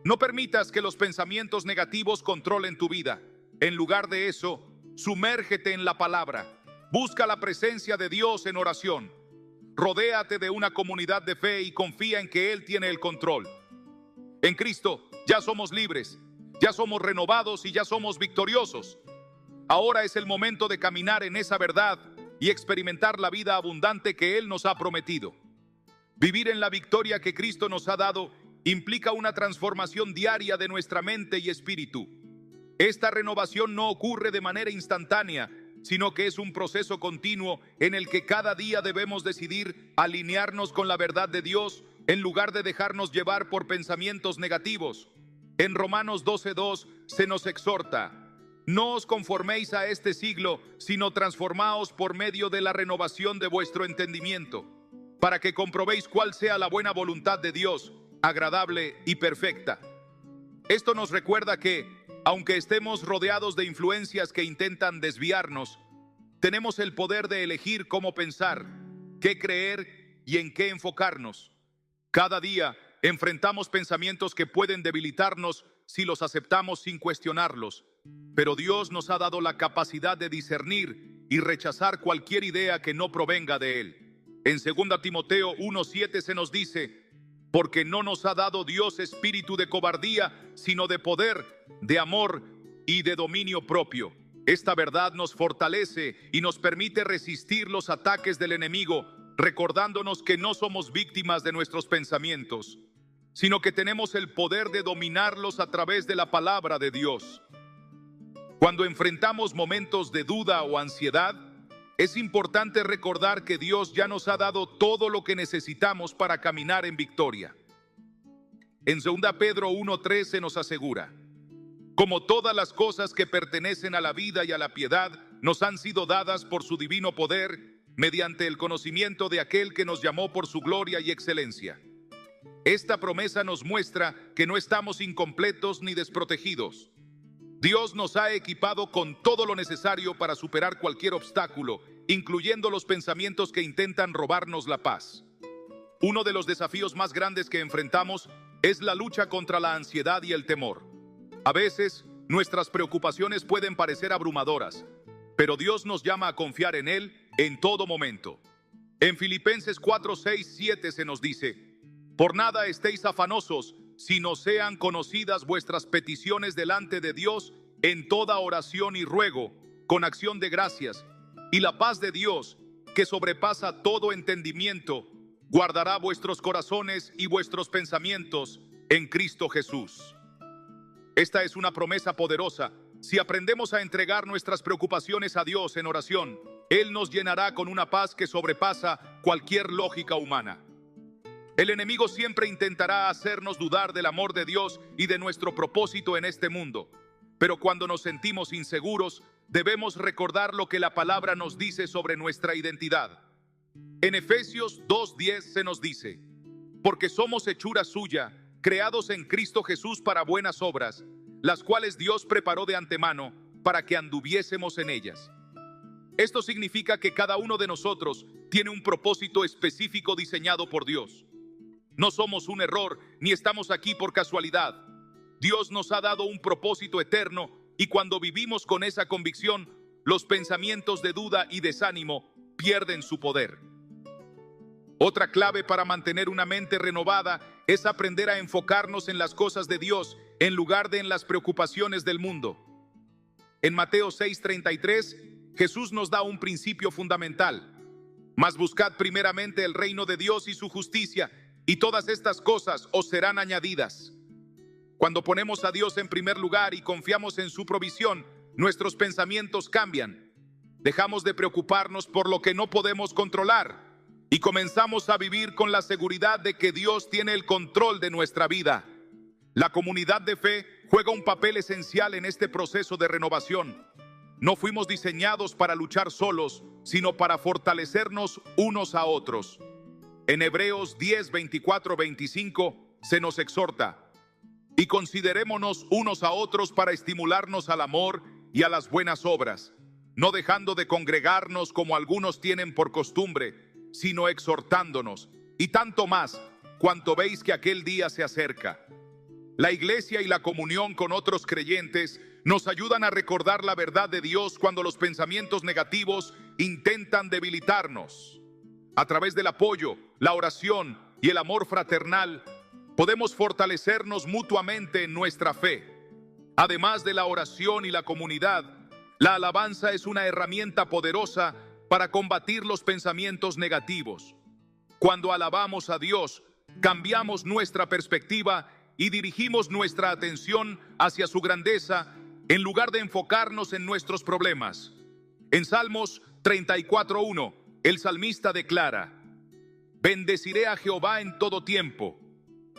No permitas que los pensamientos negativos controlen tu vida. En lugar de eso, sumérgete en la palabra. Busca la presencia de Dios en oración. Rodéate de una comunidad de fe y confía en que Él tiene el control. En Cristo ya somos libres, ya somos renovados y ya somos victoriosos. Ahora es el momento de caminar en esa verdad y experimentar la vida abundante que Él nos ha prometido. Vivir en la victoria que Cristo nos ha dado implica una transformación diaria de nuestra mente y espíritu. Esta renovación no ocurre de manera instantánea, sino que es un proceso continuo en el que cada día debemos decidir alinearnos con la verdad de Dios en lugar de dejarnos llevar por pensamientos negativos. En Romanos 12:2 se nos exhorta: no os conforméis a este siglo, sino transformaos por medio de la renovación de vuestro entendimiento, para que comprobéis cuál sea la buena voluntad de Dios, agradable y perfecta. Esto nos recuerda que, aunque estemos rodeados de influencias que intentan desviarnos, tenemos el poder de elegir cómo pensar, qué creer y en qué enfocarnos. Cada día enfrentamos pensamientos que pueden debilitarnos si los aceptamos sin cuestionarlos, pero Dios nos ha dado la capacidad de discernir y rechazar cualquier idea que no provenga de Él. En 2 Timoteo 1:7 se nos dice: porque no nos ha dado Dios espíritu de cobardía, sino de poder, de amor y de dominio propio. Esta verdad nos fortalece y nos permite resistir los ataques del enemigo, recordándonos que no somos víctimas de nuestros pensamientos, sino que tenemos el poder de dominarlos a través de la palabra de Dios. Cuando enfrentamos momentos de duda o ansiedad, es importante recordar que Dios ya nos ha dado todo lo que necesitamos para caminar en victoria. En 2 Pedro 1:3 se nos asegura: como todas las cosas que pertenecen a la vida y a la piedad nos han sido dadas por su divino poder, mediante el conocimiento de aquel que nos llamó por su gloria y excelencia. Esta promesa nos muestra que no estamos incompletos ni desprotegidos. Dios nos ha equipado con todo lo necesario para superar cualquier obstáculo, incluyendo los pensamientos que intentan robarnos la paz. Uno de los desafíos más grandes que enfrentamos es la lucha contra la ansiedad y el temor. A veces, nuestras preocupaciones pueden parecer abrumadoras, pero Dios nos llama a confiar en Él en todo momento. En Filipenses 4:6-7 se nos dice: por nada estéis afanosos, sino sean conocidas vuestras peticiones delante de Dios en toda oración y ruego, con acción de gracias, y la paz de Dios, que sobrepasa todo entendimiento, guardará vuestros corazones y vuestros pensamientos en Cristo Jesús. Esta es una promesa poderosa. Si aprendemos a entregar nuestras preocupaciones a Dios en oración, Él nos llenará con una paz que sobrepasa cualquier lógica humana. El enemigo siempre intentará hacernos dudar del amor de Dios y de nuestro propósito en este mundo. Pero cuando nos sentimos inseguros, debemos recordar lo que la palabra nos dice sobre nuestra identidad. En Efesios 2:10 se nos dice: porque somos hechura suya, creados en Cristo Jesús para buenas obras, las cuales Dios preparó de antemano para que anduviésemos en ellas. Esto significa que cada uno de nosotros tiene un propósito específico diseñado por Dios. No somos un error, ni estamos aquí por casualidad. Dios nos ha dado un propósito eterno, y cuando vivimos con esa convicción, los pensamientos de duda y desánimo pierden su poder. Otra clave para mantener una mente renovada es aprender a enfocarnos en las cosas de Dios en lugar de en las preocupaciones del mundo. En Mateo 6:33, Jesús nos da un principio fundamental: mas buscad primeramente el reino de Dios y su justicia, y todas estas cosas os serán añadidas. Cuando ponemos a Dios en primer lugar y confiamos en su provisión, nuestros pensamientos cambian. Dejamos de preocuparnos por lo que no podemos controlar y comenzamos a vivir con la seguridad de que Dios tiene el control de nuestra vida. La comunidad de fe juega un papel esencial en este proceso de renovación. No fuimos diseñados para luchar solos, sino para fortalecernos unos a otros. En Hebreos 10:24-25 se nos exhorta: y considerémonos unos a otros para estimularnos al amor y a las buenas obras, no dejando de congregarnos como algunos tienen por costumbre, sino exhortándonos, y tanto más cuanto veis que aquel día se acerca. La iglesia y la comunión con otros creyentes nos ayudan a recordar la verdad de Dios cuando los pensamientos negativos intentan debilitarnos. A través del apoyo, la oración y el amor fraternal, podemos fortalecernos mutuamente en nuestra fe. Además de la oración y la comunidad, la alabanza es una herramienta poderosa para combatir los pensamientos negativos. Cuando alabamos a Dios, cambiamos nuestra perspectiva y dirigimos nuestra atención hacia su grandeza en lugar de enfocarnos en nuestros problemas. En Salmos 34:1, el salmista declara: bendeciré a Jehová en todo tiempo,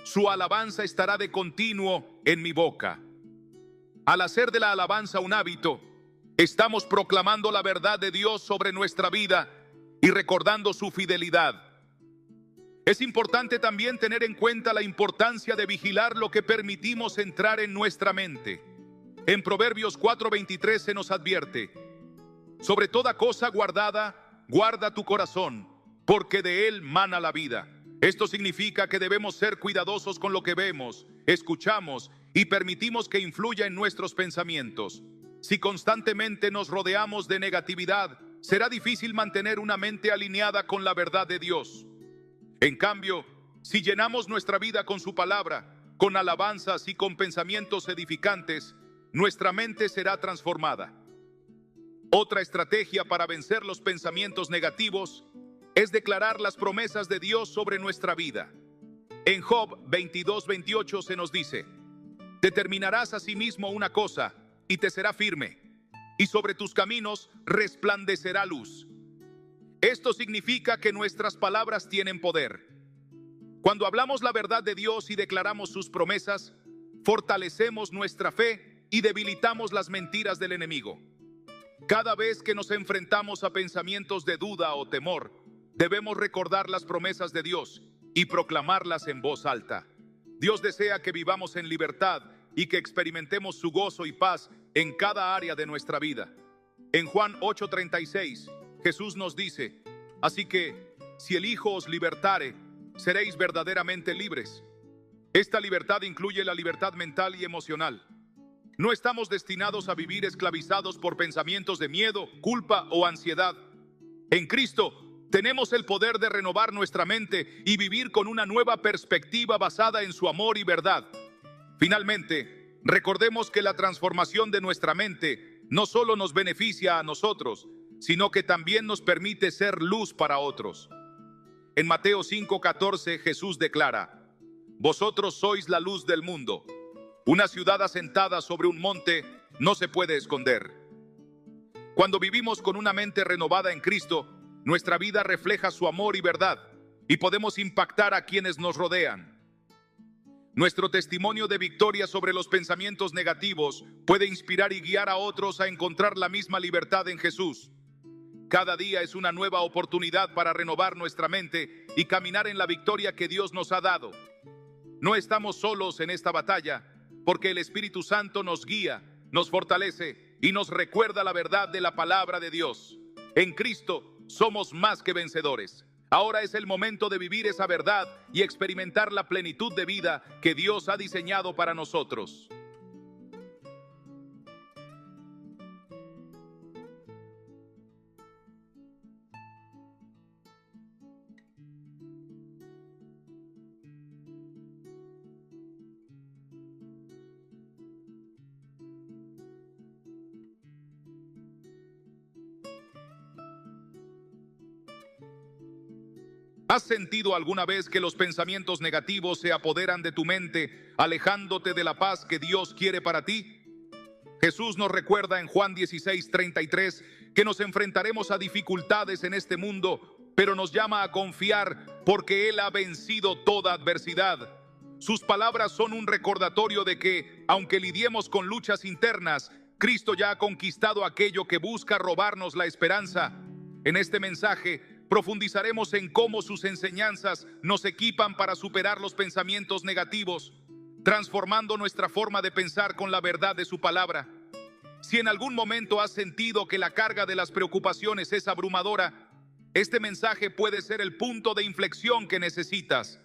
su alabanza estará de continuo en mi boca. Al hacer de la alabanza un hábito, estamos proclamando la verdad de Dios sobre nuestra vida y recordando su fidelidad. Es importante también tener en cuenta la importancia de vigilar lo que permitimos entrar en nuestra mente. En Proverbios 4:23 se nos advierte: sobre toda cosa guardada, guarda tu corazón, porque de él mana la vida. Esto significa que debemos ser cuidadosos con lo que vemos, escuchamos y permitimos que influya en nuestros pensamientos. Si constantemente nos rodeamos de negatividad, será difícil mantener una mente alineada con la verdad de Dios. En cambio, si llenamos nuestra vida con su palabra, con alabanzas y con pensamientos edificantes, nuestra mente será transformada. Otra estrategia para vencer los pensamientos negativos es declarar las promesas de Dios sobre nuestra vida. En Job 22:28 se nos dice: determinarás a sí mismo una cosa y te será firme, y sobre tus caminos resplandecerá luz. Esto significa que nuestras palabras tienen poder. Cuando hablamos la verdad de Dios y declaramos sus promesas, fortalecemos nuestra fe y debilitamos las mentiras del enemigo. Cada vez que nos enfrentamos a pensamientos de duda o temor, debemos recordar las promesas de Dios y proclamarlas en voz alta. Dios desea que vivamos en libertad y que experimentemos su gozo y paz en cada área de nuestra vida. En Juan 8:36, Jesús nos dice: así que, si el Hijo os libertare, seréis verdaderamente libres. Esta libertad incluye la libertad mental y emocional. No estamos destinados a vivir esclavizados por pensamientos de miedo, culpa o ansiedad. En Cristo tenemos el poder de renovar nuestra mente y vivir con una nueva perspectiva basada en su amor y verdad. Finalmente, recordemos que la transformación de nuestra mente no solo nos beneficia a nosotros, sino que también nos permite ser luz para otros. En Mateo 5:14 Jesús declara: vosotros sois la luz del mundo. Una ciudad asentada sobre un monte no se puede esconder. Cuando vivimos con una mente renovada en Cristo, nuestra vida refleja su amor y verdad, y podemos impactar a quienes nos rodean. Nuestro testimonio de victoria sobre los pensamientos negativos puede inspirar y guiar a otros a encontrar la misma libertad en Jesús. Cada día es una nueva oportunidad para renovar nuestra mente y caminar en la victoria que Dios nos ha dado. No estamos solos en esta batalla, porque el Espíritu Santo nos guía, nos fortalece y nos recuerda la verdad de la palabra de Dios. En Cristo somos más que vencedores. Ahora es el momento de vivir esa verdad y experimentar la plenitud de vida que Dios ha diseñado para nosotros. ¿Has sentido alguna vez que los pensamientos negativos se apoderan de tu mente, alejándote de la paz que Dios quiere para ti? Jesús nos recuerda en Juan 16:33 que nos enfrentaremos a dificultades en este mundo, pero nos llama a confiar porque Él ha vencido toda adversidad. Sus palabras son un recordatorio de que, aunque lidiemos con luchas internas, Cristo ya ha conquistado aquello que busca robarnos la esperanza. En este mensaje profundizaremos en cómo sus enseñanzas nos equipan para superar los pensamientos negativos, transformando nuestra forma de pensar con la verdad de su palabra. Si en algún momento has sentido que la carga de las preocupaciones es abrumadora, este mensaje puede ser el punto de inflexión que necesitas.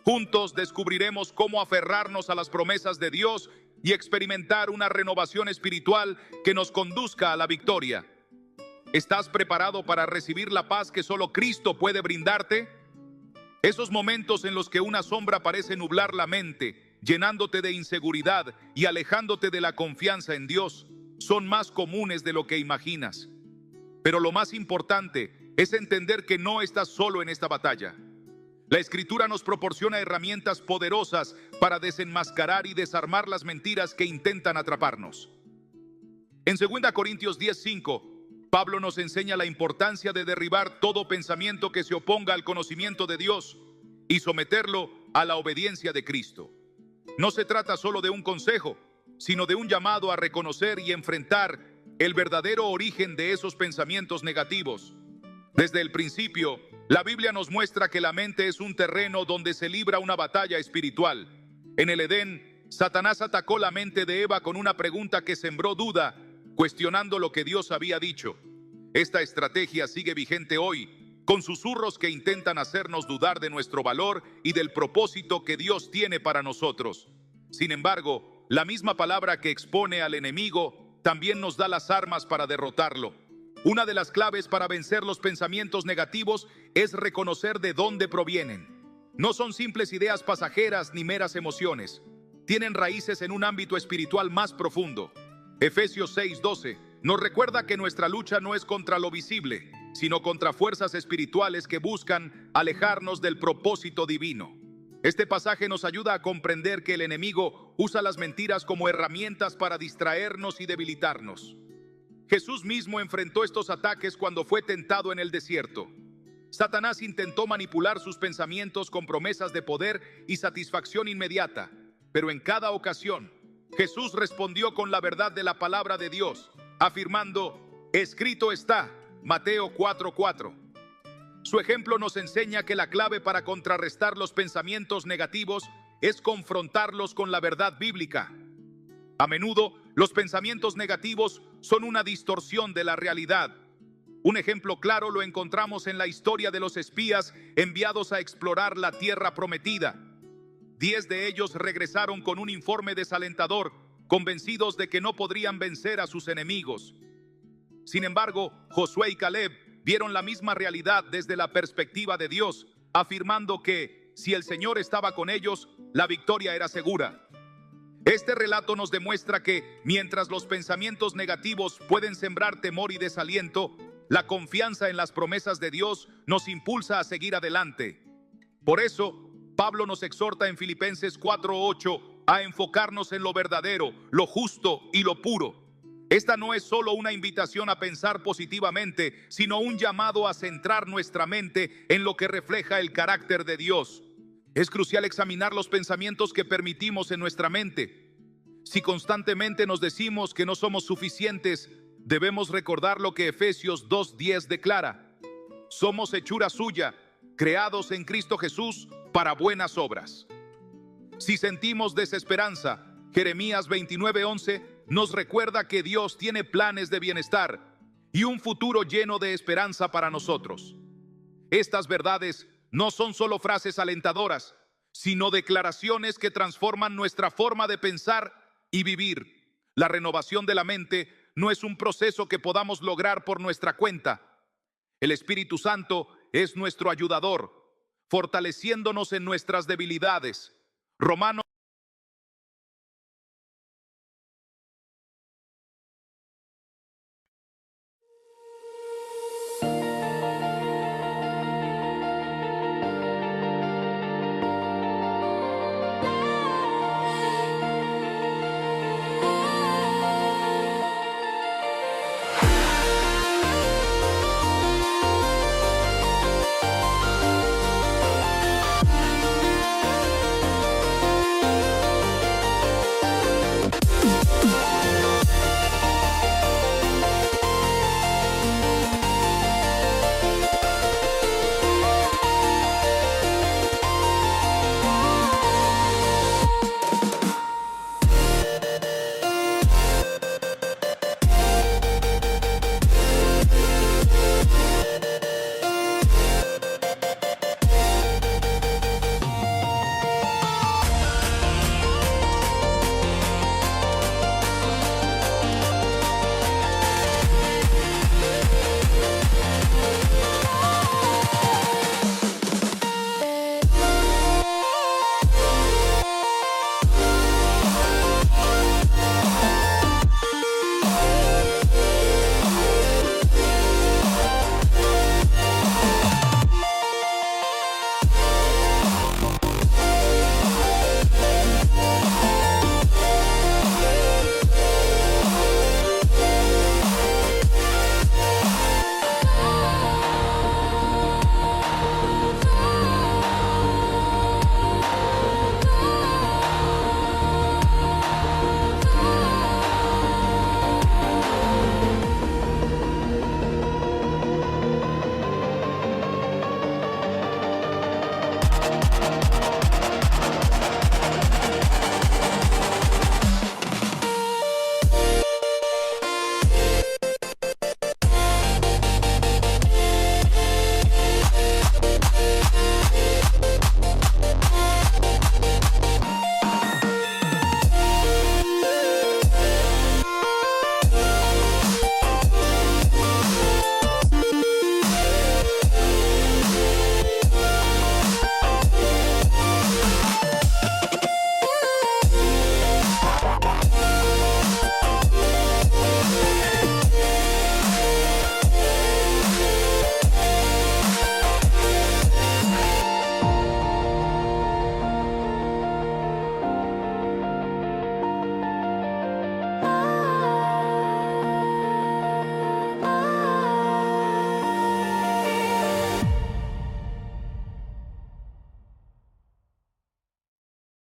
Juntos descubriremos cómo aferrarnos a las promesas de Dios y experimentar una renovación espiritual que nos conduzca a la victoria. ¿Estás preparado para recibir la paz que solo Cristo puede brindarte? Esos momentos en los que una sombra parece nublar la mente, llenándote de inseguridad y alejándote de la confianza en Dios, son más comunes de lo que imaginas. Pero lo más importante es entender que no estás solo en esta batalla. La Escritura nos proporciona herramientas poderosas para desenmascarar y desarmar las mentiras que intentan atraparnos. En 2 Corintios 10:5, Pablo nos enseña la importancia de derribar todo pensamiento que se oponga al conocimiento de Dios y someterlo a la obediencia de Cristo. No se trata solo de un consejo, sino de un llamado a reconocer y enfrentar el verdadero origen de esos pensamientos negativos. Desde el principio, la Biblia nos muestra que la mente es un terreno donde se libra una batalla espiritual. En el Edén, Satanás atacó la mente de Eva con una pregunta que sembró duda, cuestionando lo que Dios había dicho. Esta estrategia sigue vigente hoy, con susurros que intentan hacernos dudar de nuestro valor y del propósito que Dios tiene para nosotros. Sin embargo, la misma palabra que expone al enemigo también nos da las armas para derrotarlo. Una de las claves para vencer los pensamientos negativos es reconocer de dónde provienen. No son simples ideas pasajeras ni meras emociones. Tienen raíces en un ámbito espiritual más profundo. Efesios 6:12 nos recuerda que nuestra lucha no es contra lo visible, sino contra fuerzas espirituales que buscan alejarnos del propósito divino. Este pasaje nos ayuda a comprender que el enemigo usa las mentiras como herramientas para distraernos y debilitarnos. Jesús mismo enfrentó estos ataques cuando fue tentado en el desierto. Satanás intentó manipular sus pensamientos con promesas de poder y satisfacción inmediata, pero en cada ocasión, Jesús respondió con la verdad de la palabra de Dios, afirmando: escrito está, Mateo 4:4. Su ejemplo nos enseña que la clave para contrarrestar los pensamientos negativos es confrontarlos con la verdad bíblica. A menudo, los pensamientos negativos son una distorsión de la realidad. Un ejemplo claro lo encontramos en la historia de los espías enviados a explorar la tierra prometida. 10 de ellos regresaron con un informe desalentador, convencidos de que no podrían vencer a sus enemigos. Sin embargo, Josué y Caleb vieron la misma realidad desde la perspectiva de Dios, afirmando que, si el Señor estaba con ellos, la victoria era segura. Este relato nos demuestra que, mientras los pensamientos negativos pueden sembrar temor y desaliento, la confianza en las promesas de Dios nos impulsa a seguir adelante. Por eso, Pablo nos exhorta en Filipenses 4:8 a enfocarnos en lo verdadero, lo justo y lo puro. Esta no es solo una invitación a pensar positivamente, sino un llamado a centrar nuestra mente en lo que refleja el carácter de Dios. Es crucial examinar los pensamientos que permitimos en nuestra mente. Si constantemente nos decimos que no somos suficientes, debemos recordar lo que Efesios 2:10 declara: somos hechura suya, creados en Cristo Jesús para buenas obras. Si sentimos desesperanza, Jeremías 29:11 nos recuerda que Dios tiene planes de bienestar y un futuro lleno de esperanza para nosotros. Estas verdades no son solo frases alentadoras, sino declaraciones que transforman nuestra forma de pensar y vivir. La renovación de la mente no es un proceso que podamos lograr por nuestra cuenta. El Espíritu Santo es nuestro ayudador, fortaleciéndonos en nuestras debilidades. Romanos